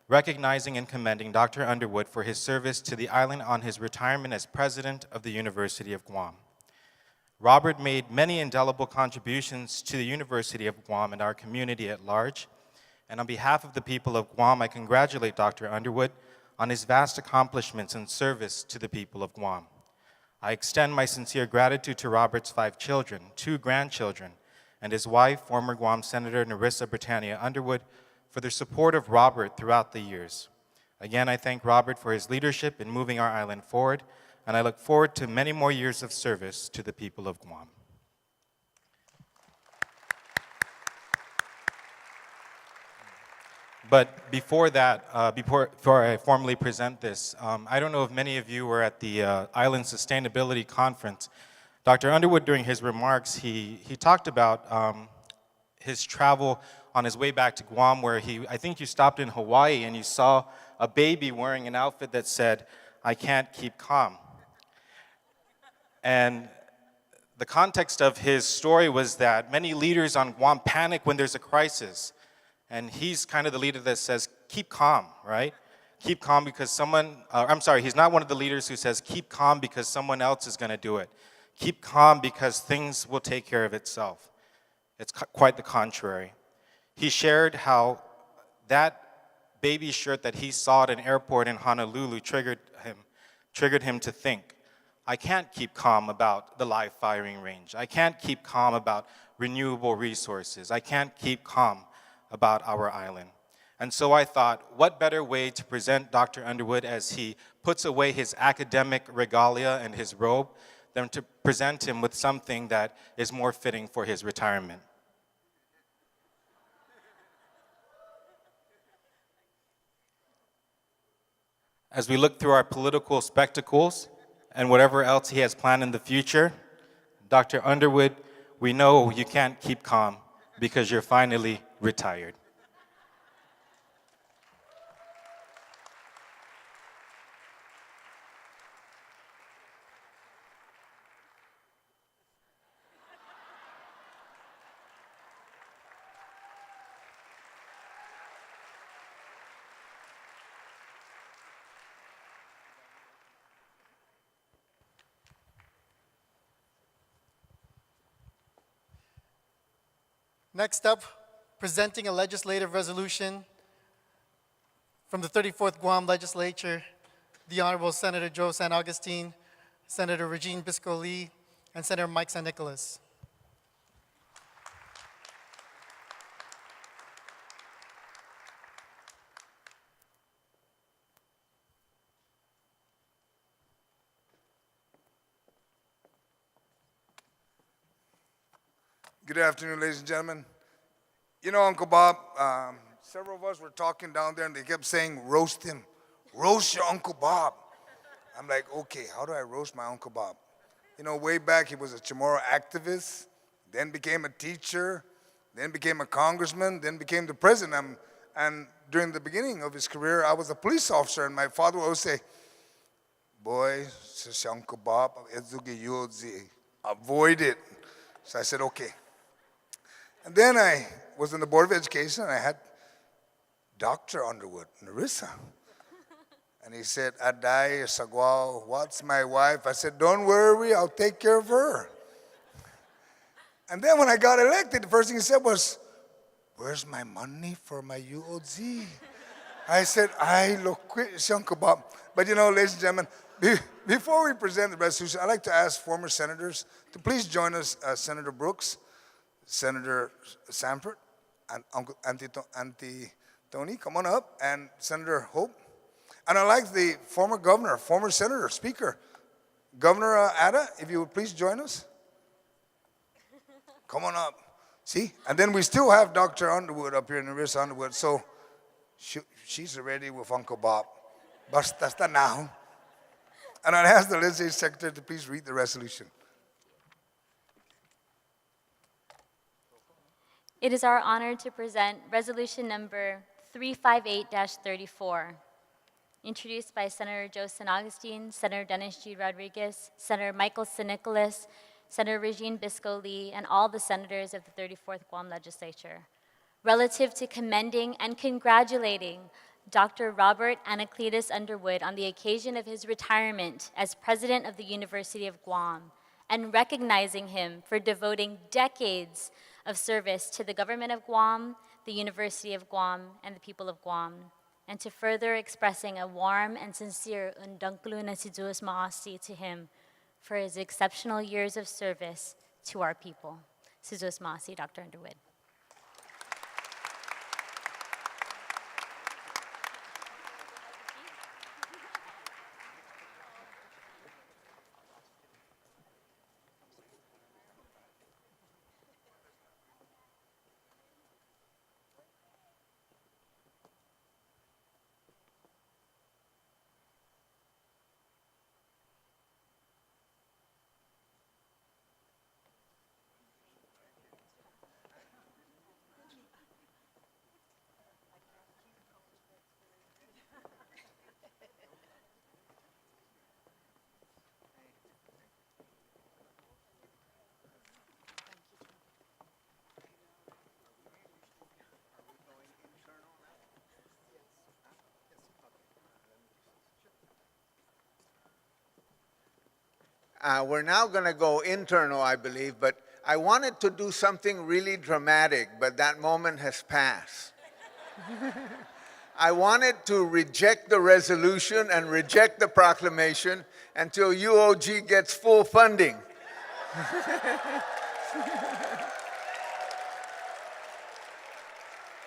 J: recognizing and commending Dr. Underwood for his service to the island on his retirement as President of the University of Guam. Robert made many indelible contributions to the University of Guam and our community at large. And on behalf of the people of Guam, I congratulate Dr. Underwood on his vast accomplishments and service to the people of Guam. I extend my sincere gratitude to Robert's 5 children, 2 grandchildren, and his wife, former Guam Senator Narissa Britannia Underwood, for their support of Robert throughout the years. Again, I thank Robert for his leadership in moving our island forward, and I look forward to many more years of service to the people of Guam. But before that, before I formally present this, I don't know if many of you were at the Island Sustainability Conference. Dr. Underwood, during his remarks, he talked about his travel on his way back to Guam, where I think you stopped in Hawaii and you saw a baby wearing an outfit that said, "I can't keep calm." And the context of his story was that many leaders on Guam panic when there's a crisis. And he's kind of the leader that says, keep calm, right? Keep calm because he's not one of the leaders who says, keep calm because someone else is going to do it. Keep calm because things will take care of itself. It's quite the contrary. He shared how that baby shirt that he saw at an airport in Honolulu triggered him to think, I can't keep calm about the live firing range. I can't keep calm about renewable resources. I can't keep calm about our island. And so I thought, what better way to present Dr. Underwood as he puts away his academic regalia and his robe than to present him with something that is more fitting for his retirement. As we look through our political spectacles and whatever else he has planned in the future, Dr. Underwood, we know you can't keep calm because you're finally retired.
A: Next up, presenting a legislative resolution from the 34th Guam Legislature, the Honorable Senator Joe San Augustine, Senator Regine Bisco-Lee, and Senator Mike San Nicolas.
K: Good afternoon, ladies and gentlemen. You know, Uncle Bob, several of us were talking down there and they kept saying, roast him. Roast your Uncle Bob. I'm like, okay, how do I roast my Uncle Bob? You know, way back he was a Chamorro activist, then became a teacher, then became a congressman, then became the president. And during the beginning of his career, I was a police officer, and my father would always say, boy, si Uncle Bob, avoid it. So I said, okay. And then I was in the Board of Education, and I had Dr. Underwood, Narissa. And he said, Aday, Saguao, what's my wife? I said, don't worry, I'll take care of her. And then when I got elected, the first thing he said was, where's my money for my UOG? I said, I look quick, Uncle Bob. But you know, ladies and gentlemen, before we present the resolution, I'd like to ask former senators to please join us, Senator Brooks, Senator Sanford, and Uncle Auntie Tony, come on up, and Senator Hope. And I'd like the former governor, former senator, speaker, Governor Ada, if you would please join us. Come on up. See? And then we still have Dr. Underwood up here, Narissa Underwood, so she's ready with Uncle Bob. Basta now. And I'd ask the legislative secretary to please read the resolution.
L: It is our honor to present resolution number 358-34, introduced by Senator Joe San Augustine, Senator Dennis G. Rodriguez, Senator Michael San Nicolas, Senator Regine Bisco-Lee, and all the senators of the 34th Guam Legislature, relative to commending and congratulating Dr. Robert Anacletus Underwood on the occasion of his retirement as President of the University of Guam, and recognizing him for devoting decades of service to the government of Guam, the University of Guam, and the people of Guam, and to further expressing a warm and sincere undangkluna sidus maasi to him for his exceptional years of service to our people. Sidus maasi, Dr. Underwood.
M: We're now going to go internal, I believe, but I wanted to do something really dramatic, but that moment has passed. I wanted to reject the resolution and reject the proclamation until UOG gets full funding.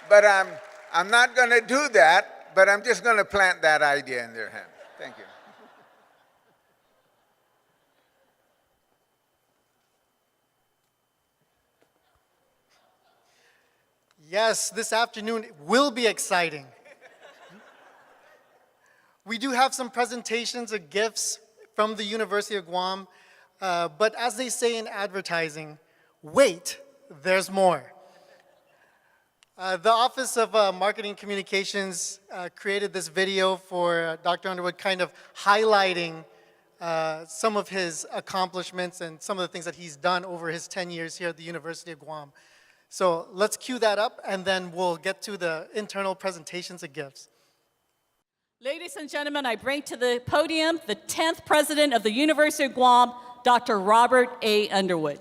M: But I'm not going to do that, but I'm just going to plant that idea in their head. Thank you.
A: Yes, this afternoon will be exciting. We do have some presentations of gifts from the University of Guam, but as they say in advertising, wait, there's more. The Office of Marketing Communications created this video for Dr. Underwood, kind of highlighting some of his accomplishments and some of the things that he's done over his 10 years here at the University of Guam. So let's cue that up, and then we'll get to the internal presentations of gifts.
B: Ladies and gentlemen, I bring to the podium the 10th president of the University of Guam, Dr. Robert A. Underwood.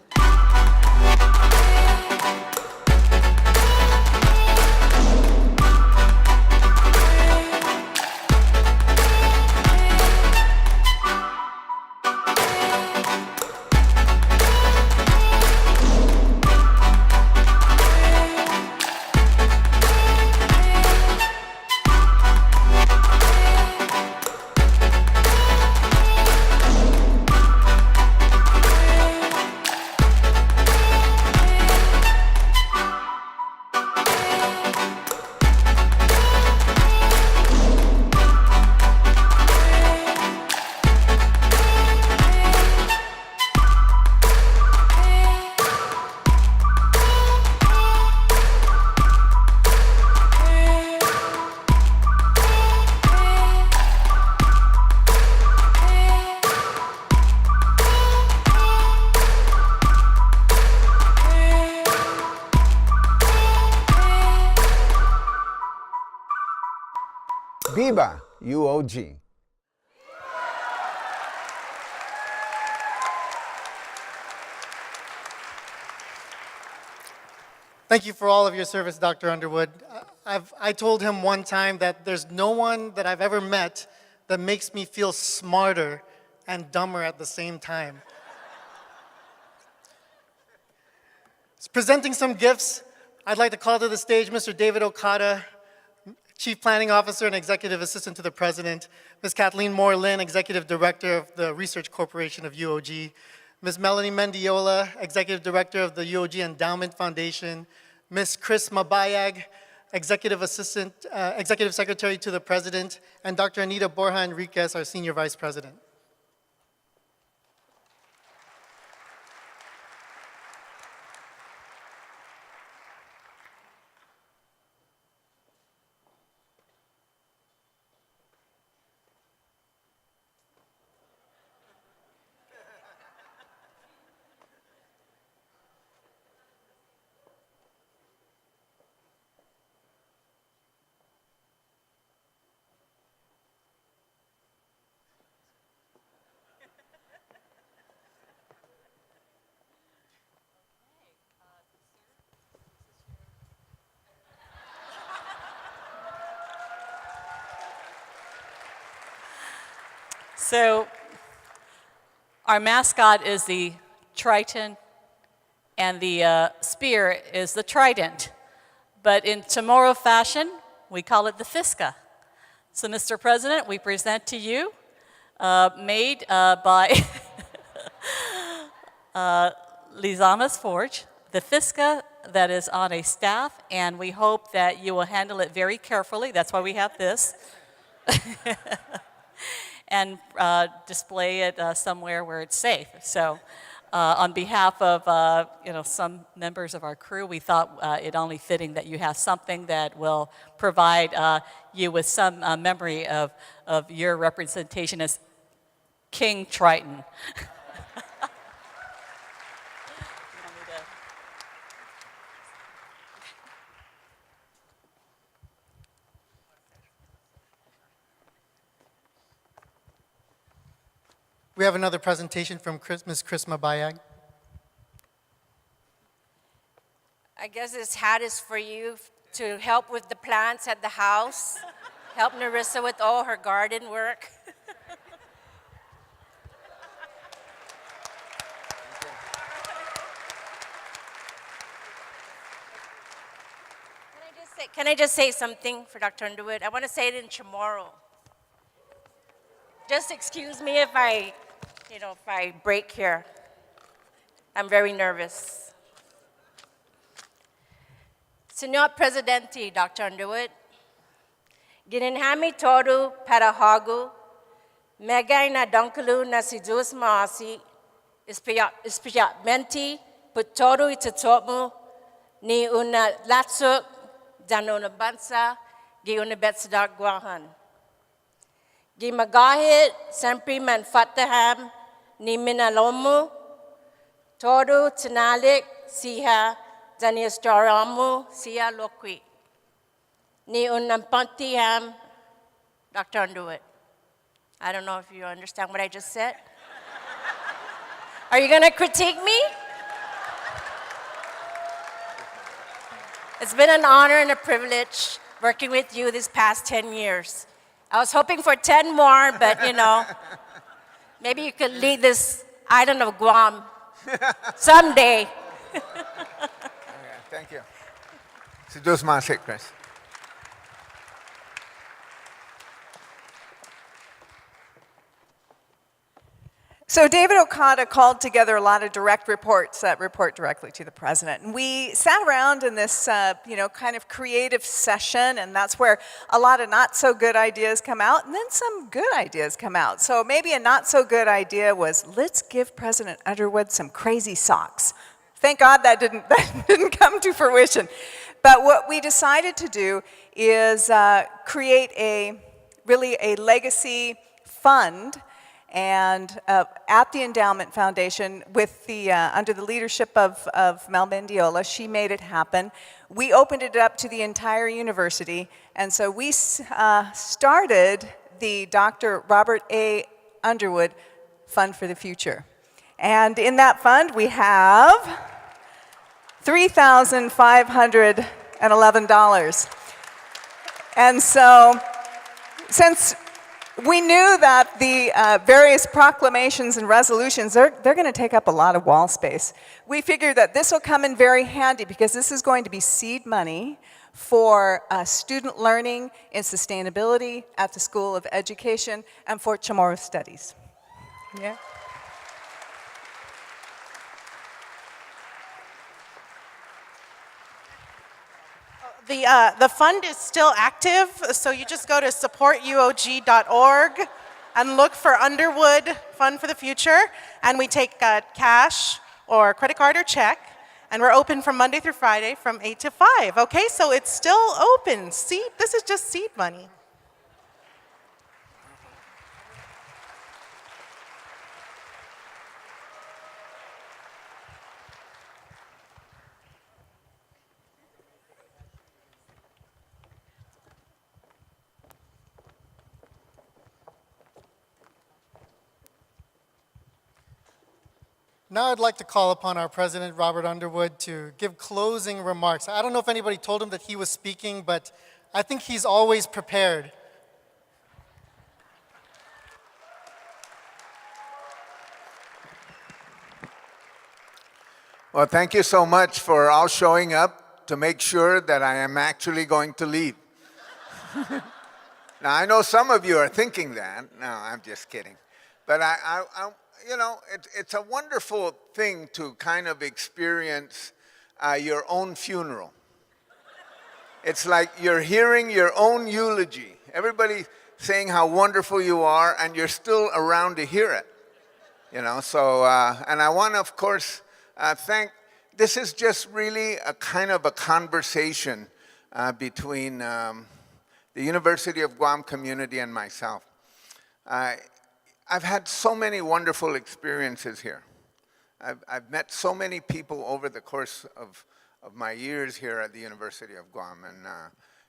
M: Viva UOG.
A: Thank you for all of your service, Dr. Underwood. I told him one time that there's no one that I've ever met that makes me feel smarter and dumber at the same time. Presenting some gifts, I'd like to call to the stage Mr. David Okada, Chief Planning Officer and Executive Assistant to the President, Ms. Kathleen Moore-Lynn, Executive Director of the Research Corporation of UOG, Ms. Melanie Mendiola, Executive Director of the UOG Endowment Foundation, Ms. Chris Mabayag, Executive Secretary to the President, and Dr. Anita Borja Enriquez, our Senior Vice President.
B: So our mascot is the Triton, and the spear is the trident. But in Chamorro fashion, we call it the Fisca. So, Mr. President, we present to you, made by Lizamas Forge, the Fisca that is on a staff, and we hope that you will handle it very carefully. That's why we have this. And display it somewhere where it's safe. So on behalf of some members of our crew, we thought it only fitting that you have something that will provide you with some memory of your representation as King Triton.
A: We have another presentation from Ms. Chris Mabayag.
N: I guess this hat is for you to help with the plants at the house, help Narissa with all her garden work. Can I just say something for Dr. Underwood? I want to say it in Chamorro. Just excuse me if I break here. I'm very nervous. Senor Presidente, Dr. Underwood, ginenhami todo para hago, megay na dongkalu na si Diyos maasi, especialmente por todo itatomo ni una latsuk dan una bansa gi una betsadagwahan. Gimagahit sempre manfataham ni minalomo, todo tanalik siha daniestaramu siya lokwi. Ni unampantiham, Dr. Underwood. I don't know if you understand what I just said. Are you going to critique me? It's been an honor and a privilege working with you these past 10 years. I was hoping for 10 more, but maybe you could lead this island of Guam someday.
M: Okay, thank you. Si Diyos maasik, Chris.
O: So David Okada called together a lot of direct reports that report directly to the president. And we sat around in this, kind of creative session, and that's where a lot of not so good ideas come out, and then some good ideas come out. So maybe a not so good idea was, let's give President Underwood some crazy socks. Thank God that didn't come to fruition. But what we decided to do is create a legacy fund, and at the Endowment Foundation, with under the leadership of Mel Mendiola, she made it happen. We opened it up to the entire university, and so we started the Dr. Robert A. Underwood Fund for the Future. And in that fund, we have $3,511. And so, since we knew that the various proclamations and resolutions, they're going to take up a lot of wall space. We figured that this will come in very handy because this is going to be seed money for student learning in sustainability at the School of Education and for Chamorro Studies. Yeah.
F: The fund is still active, so you just go to supportuog.org and look for Underwood Fund for the Future, and we take cash or credit card or check, and we're open from Monday through Friday from 8 to 5, okay? So it's still open. This is just seed money.
A: Now I'd like to call upon our President, Robert Underwood, to give closing remarks. I don't know if anybody told him that he was speaking, but I think he's always prepared.
M: Well, thank you so much for all showing up to make sure that I am actually going to leave. Now, I know some of you are thinking that. No, I'm just kidding. But you know, it's a wonderful thing to kind of experience your own funeral. It's like you're hearing your own eulogy. Everybody saying how wonderful you are, and you're still around to hear it. You know, so, and I want to, of course, this is just really a kind of a conversation between the University of Guam community and myself. I've had so many wonderful experiences here. I've met so many people over the course of my years here at the University of Guam, and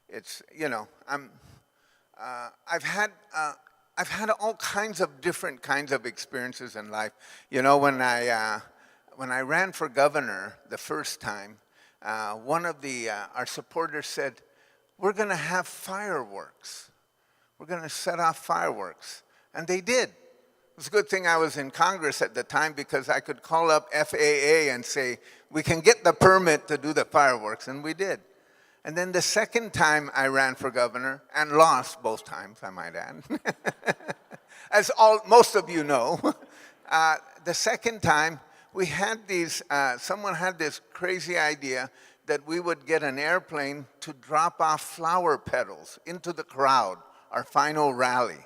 M: it's, you know, I've had all kinds of different kinds of experiences in life. You know, when I ran for governor the first time, one of our supporters said, "We're going to have fireworks. We're going to set off fireworks." And they did. It was a good thing I was in Congress at the time, because I could call up FAA and say, "We can get the permit to do the fireworks," and we did. And then the second time I ran for governor, and lost both times, I might add, as most of you know, the second time we had someone had this crazy idea that we would get an airplane to drop off flower petals into the crowd, our final rally.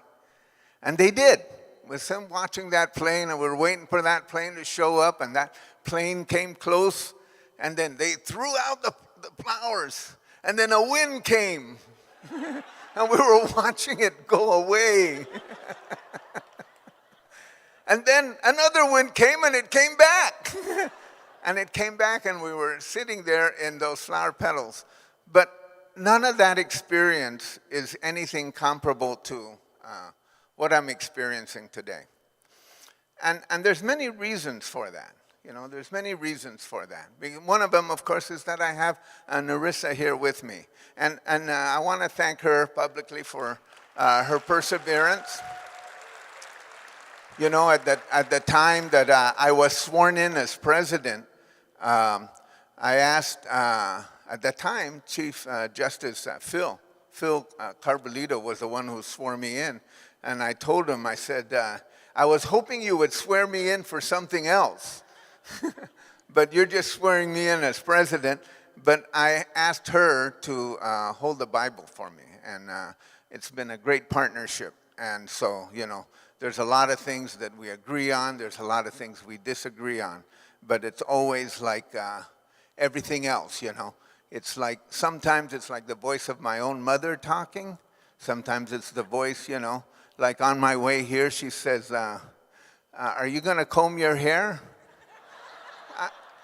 M: And they did. With them watching that plane, and we were waiting for that plane to show up, and that plane came close, and then they threw out the flowers, and then a wind came, and we were watching it go away. And then another wind came, and it came back. And it came back, and we were sitting there in those flower petals. But none of that experience is anything comparable to what I'm experiencing today. And there's many reasons for that. You know, there's many reasons for that. One of them, of course, is that I have Narissa here with me. And I want to thank her publicly for her perseverance. You know, at the time that I was sworn in as president, I asked, at the time, Chief Justice Phil Carbolito was the one who swore me in. And I told him, I said, I was hoping you would swear me in for something else. But you're just swearing me in as president. But I asked her to hold the Bible for me. And it's been a great partnership. And so, you know, there's a lot of things that we agree on. There's a lot of things we disagree on. But it's always like everything else, you know. It's like, sometimes it's like the voice of my own mother talking. Sometimes it's the voice, you know, like on my way here, she says, are you going to comb your hair?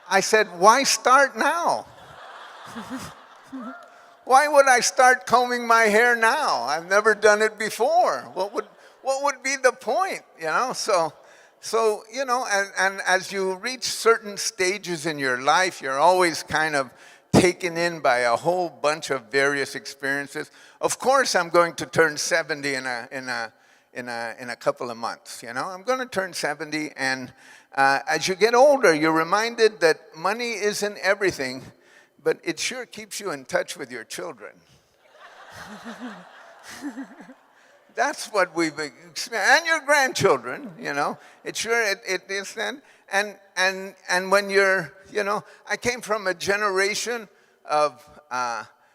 M: I said, why start now? Why would I start combing my hair now? I've never done it before. What would be the point, you know? So you know, and as you reach certain stages in your life, you're always kind of taken in by a whole bunch of various experiences. Of course, I'm going to turn 70 in a couple of months. You know, I'm going to turn 70, and as you get older, you're reminded that money isn't everything, but it sure keeps you in touch with your children. That's what we've experienced, and your grandchildren. You know, it sure it is then. And when you're, you know, I came from a generation of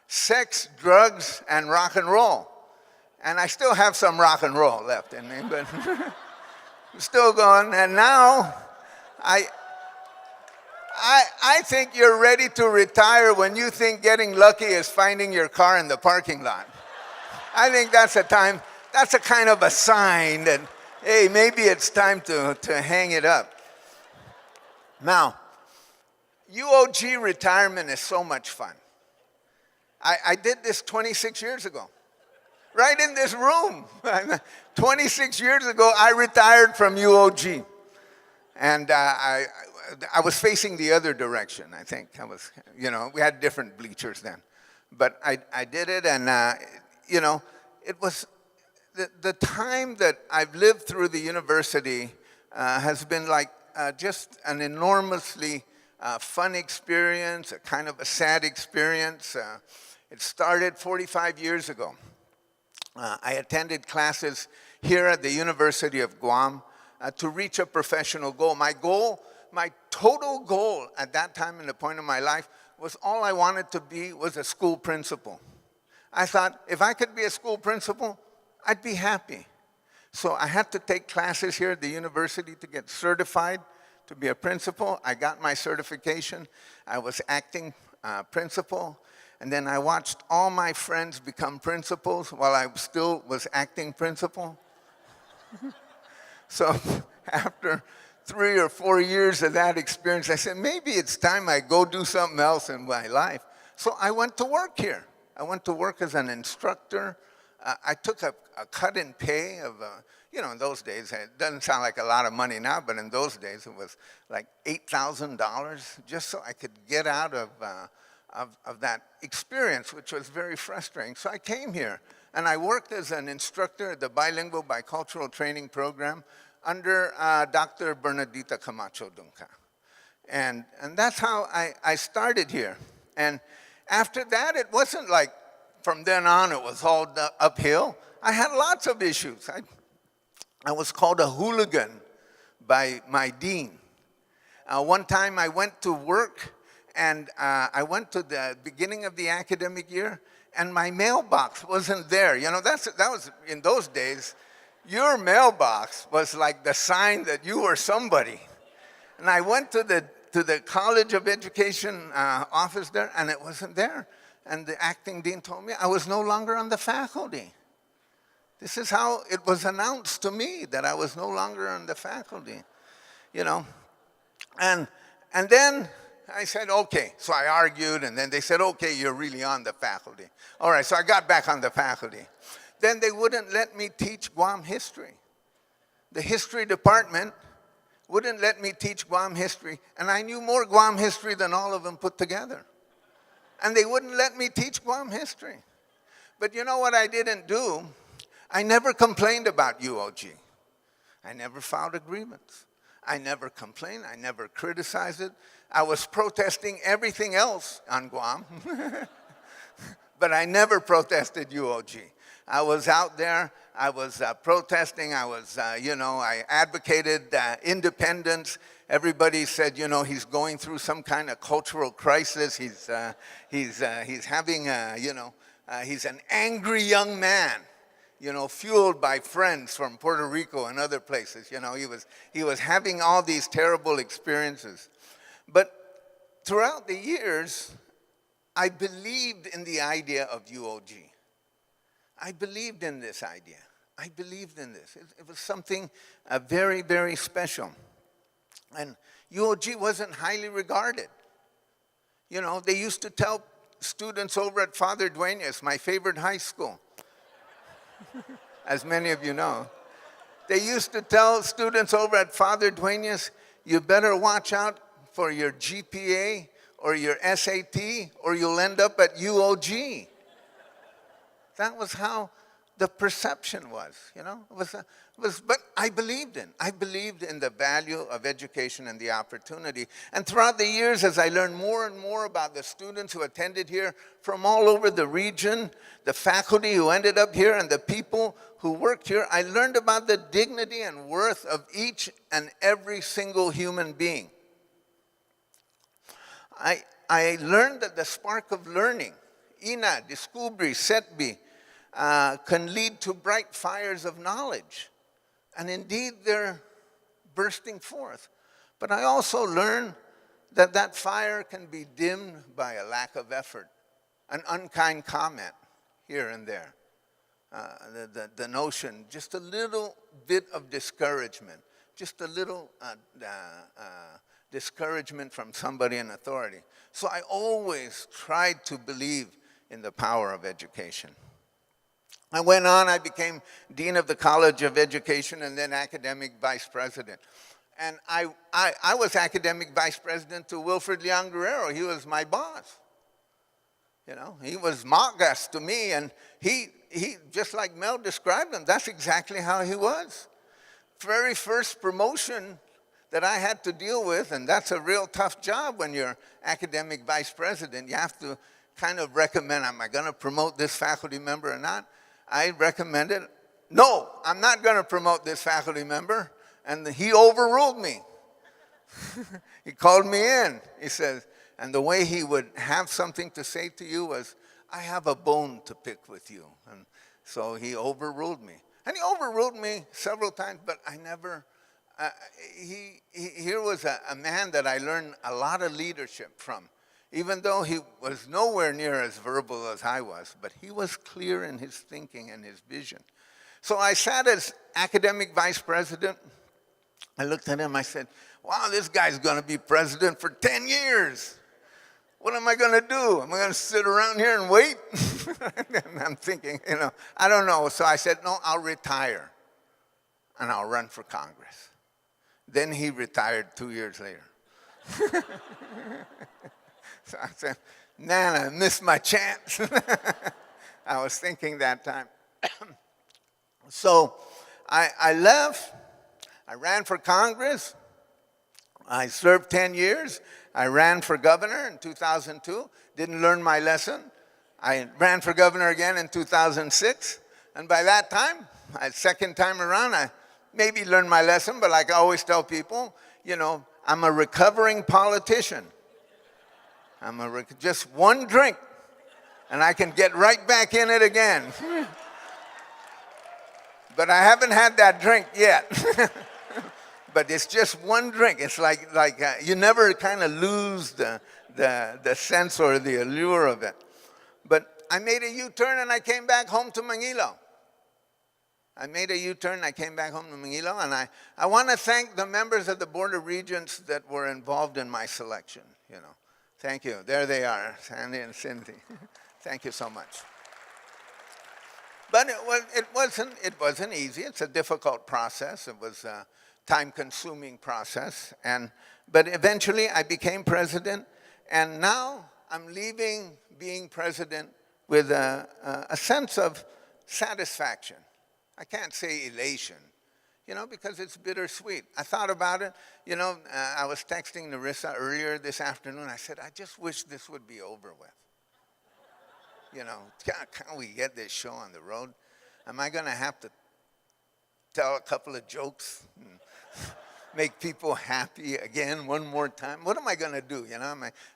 M: sex, drugs, and rock and roll. And I still have some rock and roll left in me, but I'm still going. And now, I think you're ready to retire when you think getting lucky is finding your car in the parking lot. I think that's a time, that's a kind of a sign that, hey, maybe it's time to hang it up. Now, UOG retirement is so much fun. I did this 26 years ago, right in this room. 26 years ago, I retired from UOG. And I was facing the other direction, I think. I was, you know, we had different bleachers then. But I did it, and, you know, it was the time that I've lived through the university has been like just an enormously fun experience, a kind of a sad experience. It started 45 years ago. I attended classes here at the University of Guam to reach a professional goal. My total goal at that time in the point of my life was all I wanted to be was a school principal. I thought, if I could be a school principal, I'd be happy. So I had to take classes here at the university to get certified to be a principal. I got my certification. I was acting principal. And then I watched all my friends become principals while I still was acting principal. So after 3 or 4 years of that experience, I said, maybe it's time I go do something else in my life. So I went to work here. I went to work as an instructor. I took a cut in pay of, in those days, it doesn't sound like a lot of money now, but in those days it was like $8,000 just so I could get out of that experience, which was very frustrating. So I came here, and I worked as an instructor at the Bilingual Bicultural Training Program under Dr. Bernadita Camacho Dunca. And that's how I started here. And after that, it wasn't like from then on it was all uphill. I had lots of issues. I was called a hooligan by my dean. One time I went to work, and I went to the beginning of the academic year, and my mailbox wasn't there. That was, in those days, your mailbox was like the sign that you were somebody. And I went to the College of Education office there, and it wasn't there. And the acting dean told me I was no longer on the faculty. This is how it was announced to me, that I was no longer on the faculty, And then I said, okay. So I argued, and then they said, okay, you're really on the faculty. All right, so I got back on the faculty. Then they wouldn't let me teach Guam history. The history department wouldn't let me teach Guam history, and I knew more Guam history than all of them put together. And they wouldn't let me teach Guam history. But you know what I didn't do? I never complained about UOG. I never filed a grievance. I never complained. I never criticized it. I was protesting everything else on Guam, but I never protested UOG. I was out there. I was protesting. I was, I advocated independence. Everybody said, he's going through some kind of cultural crisis. He's having, he's an angry young man, fueled by friends from Puerto Rico and other places. He was having all these terrible experiences. But throughout the years, I believed in the idea of UOG. I believed in this idea. I believed in this. It was something very, very special. And UOG wasn't highly regarded. They used to tell students over at Father Dueñas, my favorite high school, as many of you know, they used to tell students over at Father Dueñas, you better watch out for your GPA or your SAT or you'll end up at UOG. That was how the perception was, but I believed in the value of education and the opportunity. And throughout the years, as I learned more and more about the students who attended here from all over the region, the faculty who ended up here, and the people who worked here, I learned about the dignity and worth of each and every single human being. I learned that the spark of learning, Ina, Diskubre, Setbe, can lead to bright fires of knowledge. And indeed, they're bursting forth. But I also learned that that fire can be dimmed by a lack of effort, an unkind comment here and there. The notion, just a little bit of discouragement, just a little discouragement from somebody in authority. So I always tried to believe in the power of education. I went on, I became Dean of the College of Education and then Academic Vice President. And I was Academic Vice President to Wilfred Guerrero. He was my boss. He was Magas to me, and he, just like Mel described him, that's exactly how he was. Very first promotion that I had to deal with, and that's a real tough job when you're academic vice president. You have to kind of recommend, am I going to promote this faculty member or not? I recommended, no, I'm not going to promote this faculty member, and he overruled me. He called me in. He says, and the way he would have something to say to you was, I have a bone to pick with you. And so he overruled me. And he overruled me several times, but I never, here was a man that I learned a lot of leadership from, even though he was nowhere near as verbal as I was, but he was clear in his thinking and his vision. So I sat as academic vice president. I looked at him, I said, wow, this guy's going to be president for 10 years. What am I going to do? Am I going to sit around here and wait? And I'm thinking, I don't know. So I said, no, I'll retire, and I'll run for Congress. Then he retired 2 years later. So I said, man, I missed my chance. I was thinking that time. So I left. I ran for Congress. I served 10 years. I ran for governor in 2002. Didn't learn my lesson. I ran for governor again in 2006. And by that time, second time around, I maybe learned my lesson, but like I always tell people, I'm a recovering politician. Just one drink, and I can get right back in it again. But I haven't had that drink yet. But it's just one drink. It's like you never kind of lose the sense or the allure of it. But I made a U-turn and I came back home to Manila. I made a U-turn, I came back home to Manila, and I want to thank the members of the Board of Regents that were involved in my selection, Thank you. There they are, Sandy and Cindy. Thank you so much. But it wasn't easy. It's a difficult process. It was a time-consuming process. But eventually I became president, and now I'm leaving being president with a sense of satisfaction. I can't say elation, because it's bittersweet. I thought about it. I was texting Narissa earlier this afternoon. I said, I just wish this would be over with. Can't we get this show on the road? Am I going to have to tell a couple of jokes and make people happy again one more time? What am I going to do?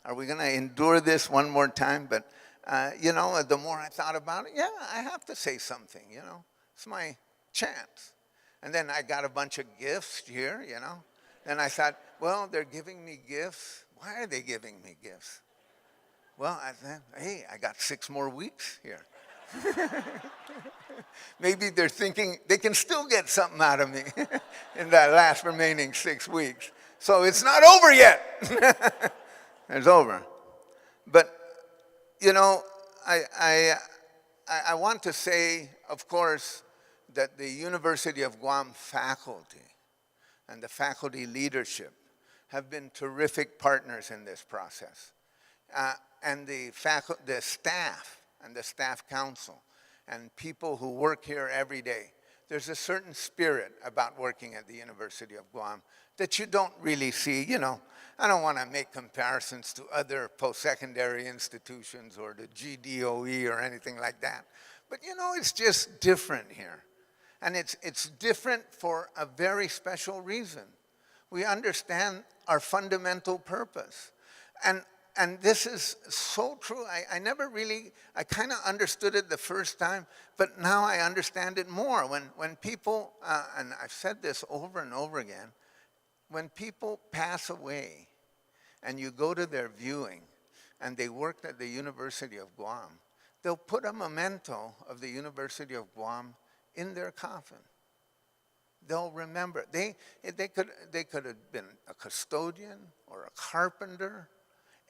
M: Are we going to endure this one more time? But, the more I thought about it, yeah, I have to say something, It's my chance. And then I got a bunch of gifts here, Then I thought, well, they're giving me gifts. Why are they giving me gifts? Well, I thought, hey, I got 6 more weeks here. Maybe they're thinking they can still get something out of me in that last remaining 6 weeks. So it's not over yet. It's over. But, I want to say, of course, that the University of Guam faculty and the faculty leadership have been terrific partners in this process. And the staff and the staff council and people who work here every day, there's a certain spirit about working at the University of Guam that you don't really see. I don't want to make comparisons to other post-secondary institutions or the GDOE or anything like that. But it's just different here. And it's different for a very special reason. We understand our fundamental purpose. And this is so true. I kind of understood it the first time, but now I understand it more. When people, and I've said this over and over again, when people pass away and you go to their viewing and they worked at the University of Guam, they'll put a memento of the University of Guam in their coffin. They'll remember. They could have been a custodian or a carpenter,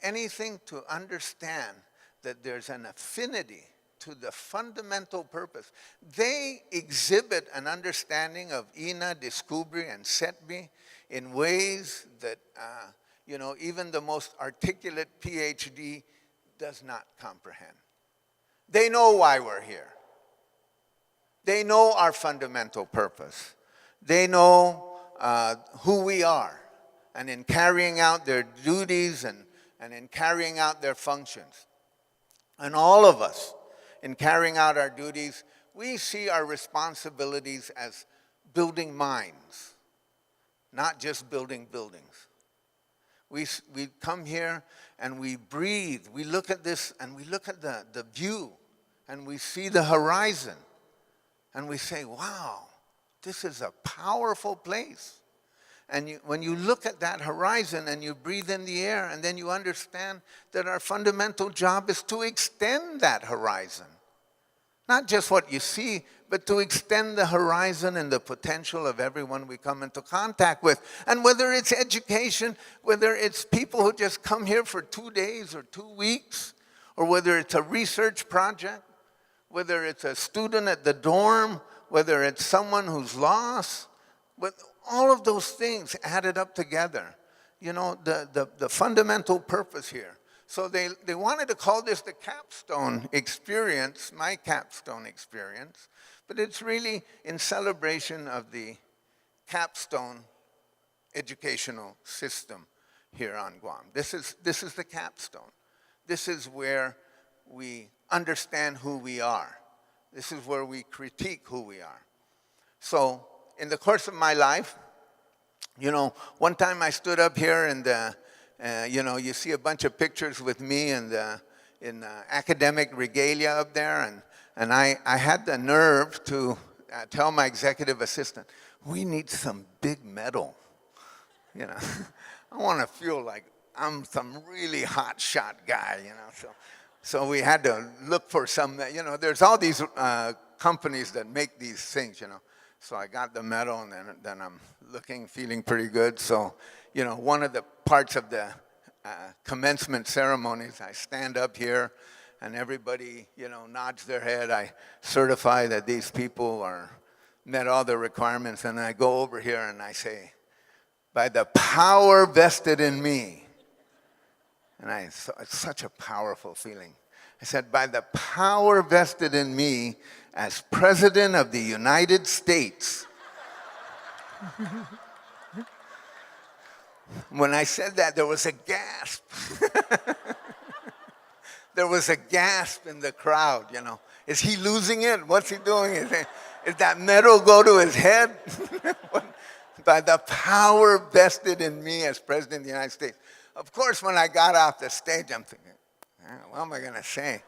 M: anything to understand that there's an affinity to the fundamental purpose. They exhibit an understanding of Ina, Diskubre, and Setbe in ways that even the most articulate PhD does not comprehend. They know why we're here. They know our fundamental purpose. They know who we are. and in carrying out their duties and in carrying out their functions. And all of us, in carrying out our duties, we see our responsibilities as building minds, not just building buildings. We come here and we breathe. We look at this and we look at the view and we see the horizon and we say, wow, this is a powerful place. And when you look at that horizon and you breathe in the air, and then you understand that our fundamental job is to extend that horizon. Not just what you see, but to extend the horizon and the potential of everyone we come into contact with. And whether it's education, whether it's people who just come here for 2 days or 2 weeks, or whether it's a research project, whether it's a student at the dorm, whether it's someone who's lost, but all of those things added up together. You know, the fundamental purpose here. So they wanted to call this the Capstone experience, my Capstone experience, but it's really in celebration of the Capstone educational system here on Guam. This is the Capstone. This is where we understand who we are. This is where we critique who we are. So in the course of my life, you know, one time I stood up here and, you know, you see a bunch of pictures with me in academic regalia up there, and I had the nerve to tell my executive assistant, we need some big metal. You know, I want to feel like I'm some really hot shot guy, you know. So we had to look for some, you know, there's all these companies that make these things, you know. So I got the medal, and then I'm feeling pretty good. So, you know, one of the parts of the commencement ceremonies, I stand up here, and everybody, you know, nods their head. I certify that these people met all the requirements, and I go over here and I say, by the power vested in me, and it's such a powerful feeling. I said, by the power vested in me as President of the United States. When I said that, there was a gasp. There was a gasp in the crowd, you know. Is he losing it? What's he doing? Is that medal go to his head? By the power vested in me as President of the United States. Of course, when I got off the stage, I'm thinking, what am I going to say?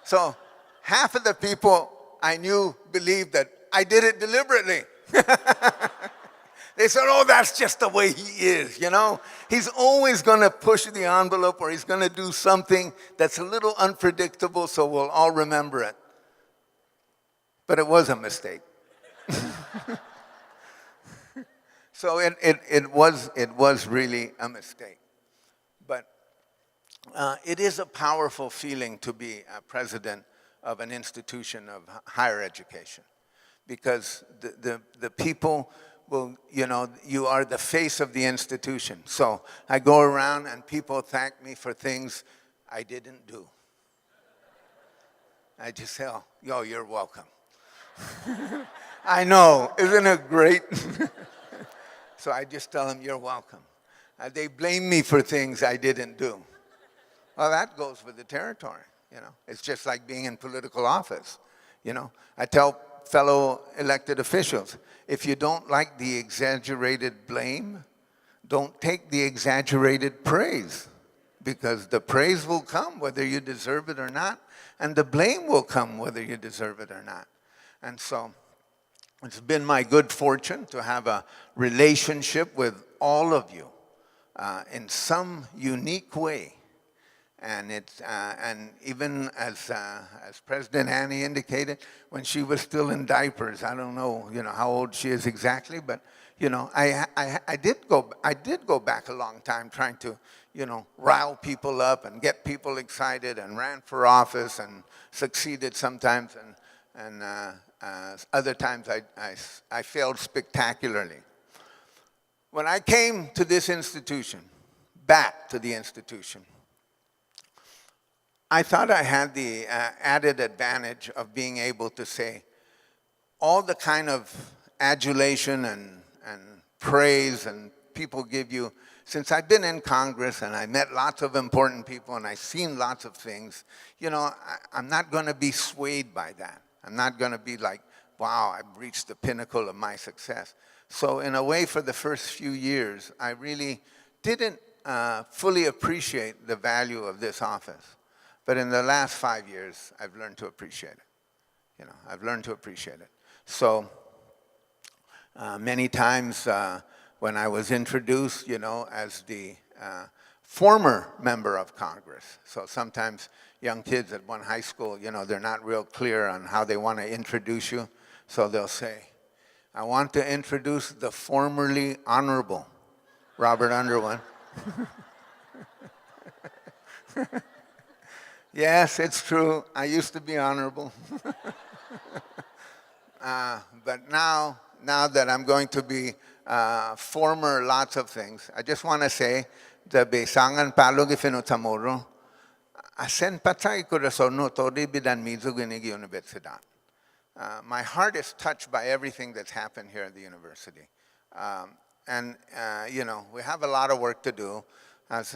M: So half of the people I knew believed that I did it deliberately. They said, oh, that's just the way he is, you know. He's always going to push the envelope, or he's going to do something that's a little unpredictable, so we'll all remember it. But it was a mistake. So it was really a mistake. But it is a powerful feeling to be a president of an institution of higher education, because the people will, you know, you are the face of the institution. So I go around and people thank me for things I didn't do. I just say, oh, yo, you're welcome. I know, isn't it great? So I just tell them, you're welcome. They blame me for things I didn't do. Well, that goes with the territory, you know. It's just like being in political office, you know. I tell fellow elected officials, if you don't like the exaggerated blame, don't take the exaggerated praise, because the praise will come whether you deserve it or not, and the blame will come whether you deserve it or not. And so it's been my good fortune to have a relationship with all of you in some unique way. And even as President Annie indicated, when she was still in diapers, I don't know, you know, how old she is exactly, but you know, I did go back a long time trying to, you know, rile people up and get people excited, and ran for office and succeeded sometimes, and other times I failed spectacularly. When I came to this institution, back to the institution, I thought I had the added advantage of being able to say all the kind of adulation and praise and people give you, since I've been in Congress and I met lots of important people and I've seen lots of things, you know, I'm not going to be swayed by that. I'm not going to be like, wow, I've reached the pinnacle of my success. So in a way, for the first few years, I really didn't fully appreciate the value of this office. But in the last 5 years, I've learned to appreciate it. You know, I've learned to appreciate it. So many times when I was introduced, you know, as the former member of Congress, so sometimes young kids at one high school, you know, they're not real clear on how they want to introduce you. So they'll say, I want to introduce the formerly honorable Robert Underwood. Yes, it's true. I used to be honorable. But now that I'm going to be former lots of things, I just want to say, the besangan palo gifinutamoro, asen patay corazono todi bidan mizo ginigi universidad. My heart is touched by everything that's happened here at the university. You know, we have a lot of work to do as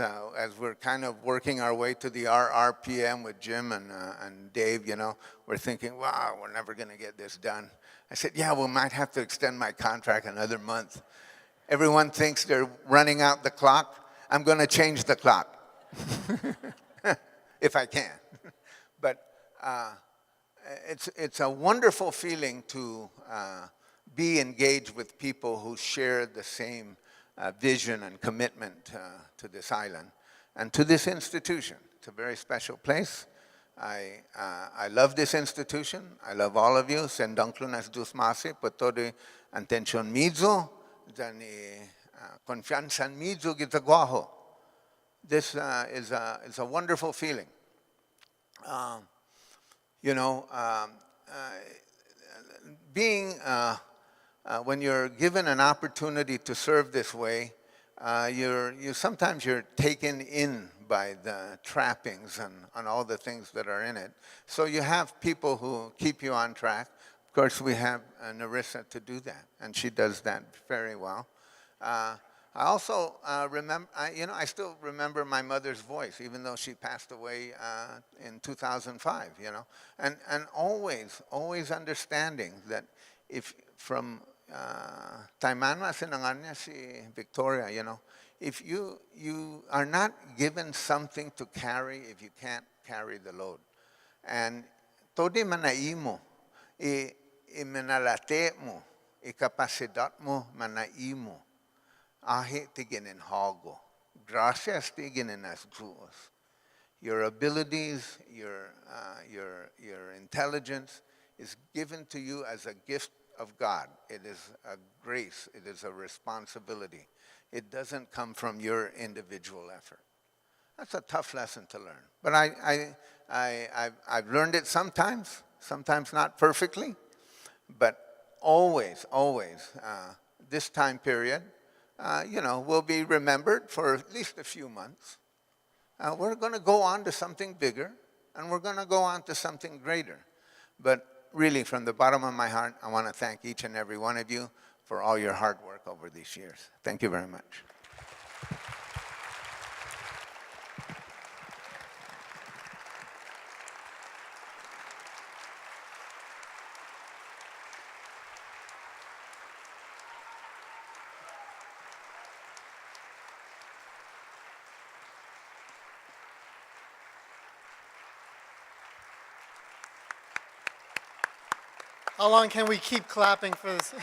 M: we're kind of working our way to the RRPM with Jim and Dave, you know. We're thinking, wow, we're never going to get this done. I said, yeah, we might have to extend my contract another month. Everyone thinks they're running out the clock. I'm going to change the clock, if I can. But it's a wonderful feeling to be engaged with people who share the same vision and commitment to this island and to this institution. It's a very special place. I love this institution. I love all of you. Sendunklunas dusmasi patodi attention mizo dani confianza mizo gitagwaho. This is a wonderful feeling. You know, being when you're given an opportunity to serve this way, sometimes you're taken in by the trappings and all the things that are in it. So you have people who keep you on track. Of course, we have Narissa to do that, and she does that very well. I also remember, you know, I still remember my mother's voice, even though she passed away in 2005, you know. And always understanding that if from Taimana sinanganya si Victoria, you know, if you are not given something to carry, if you can't carry the load. And todi manaimo, imenalate mo, ikapasidad mo manaimo, ahi tiginin hago, gracias tiginin as guos. Your abilities, your intelligence is given to you as a gift of God. It is a grace. It is a responsibility. It doesn't come from your individual effort. That's a tough lesson to learn. But I've learned it sometimes not perfectly, but always, this time period, you know, will be remembered for at least a few months. We're going to go on to something bigger, and we're going to go on to something greater. But really, from the bottom of my heart, I want to thank each and every one of you for all your hard work over these years. Thank you very much.
A: How long can we keep clapping for this?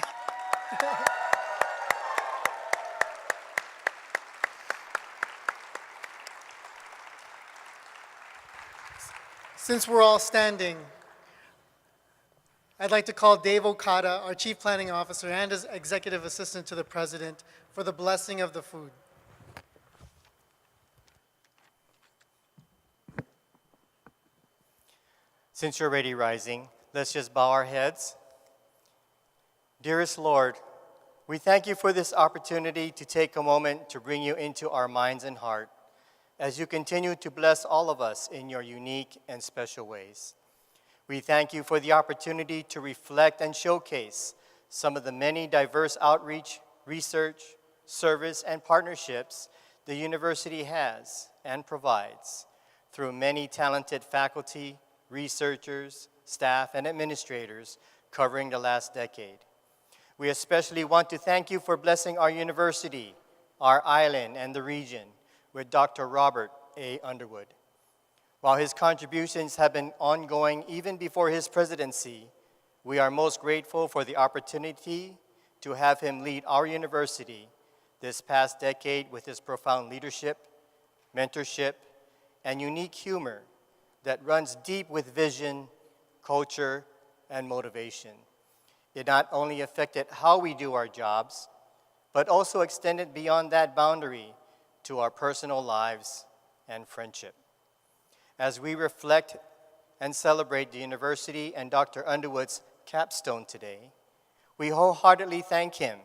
A: Since we're all standing, I'd like to call Dave Okada, our Chief Planning Officer and his Executive Assistant to the President, for the blessing of the food.
P: Since you're already rising, let's just bow our heads. Dearest Lord, we thank you for this opportunity to take a moment to bring you into our minds and heart as you continue to bless all of us in your unique and special ways. We thank you for the opportunity to reflect and showcase some of the many diverse outreach, research, service, and partnerships the university has and provides through many talented faculty, researchers, staff, and administrators covering the last decade. We especially want to thank you for blessing our university, our island, and the region with Dr. Robert A. Underwood. While his contributions have been ongoing even before his presidency, we are most grateful for the opportunity to have him lead our university this past decade with his profound leadership, mentorship, and unique humor that runs deep with vision, culture, and motivation. It not only affected how we do our jobs, but also extended beyond that boundary to our personal lives and friendship. As we reflect and celebrate the university and Dr. Underwood's capstone today, we wholeheartedly thank him,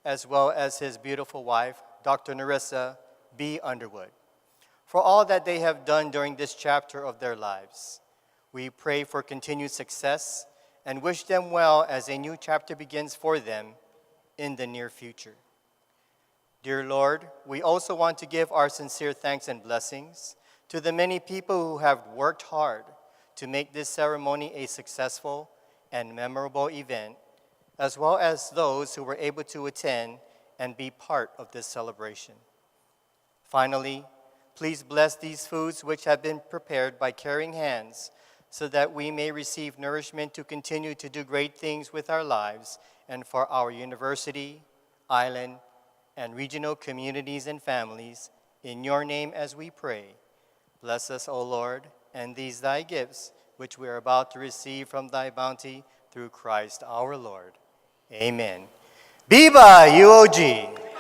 P: as well as his beautiful wife, Dr. Nerissa B. Underwood, for all that they have done during this chapter of their lives. We pray for continued success and wish them well as a new chapter begins for them in the near future. Dear Lord, we also want to give our sincere thanks and blessings to the many people who have worked hard to make this ceremony a successful and memorable event, as well as those who were able to attend and be part of this celebration. Finally, please bless these foods which have been prepared by caring hands so that we may receive nourishment to continue to do great things with our lives and for our university, island, and regional communities and families. In your name as we pray. Bless us, O Lord, and these thy gifts, which we are about to receive from thy bounty through Christ our Lord. Amen. Viva UOG!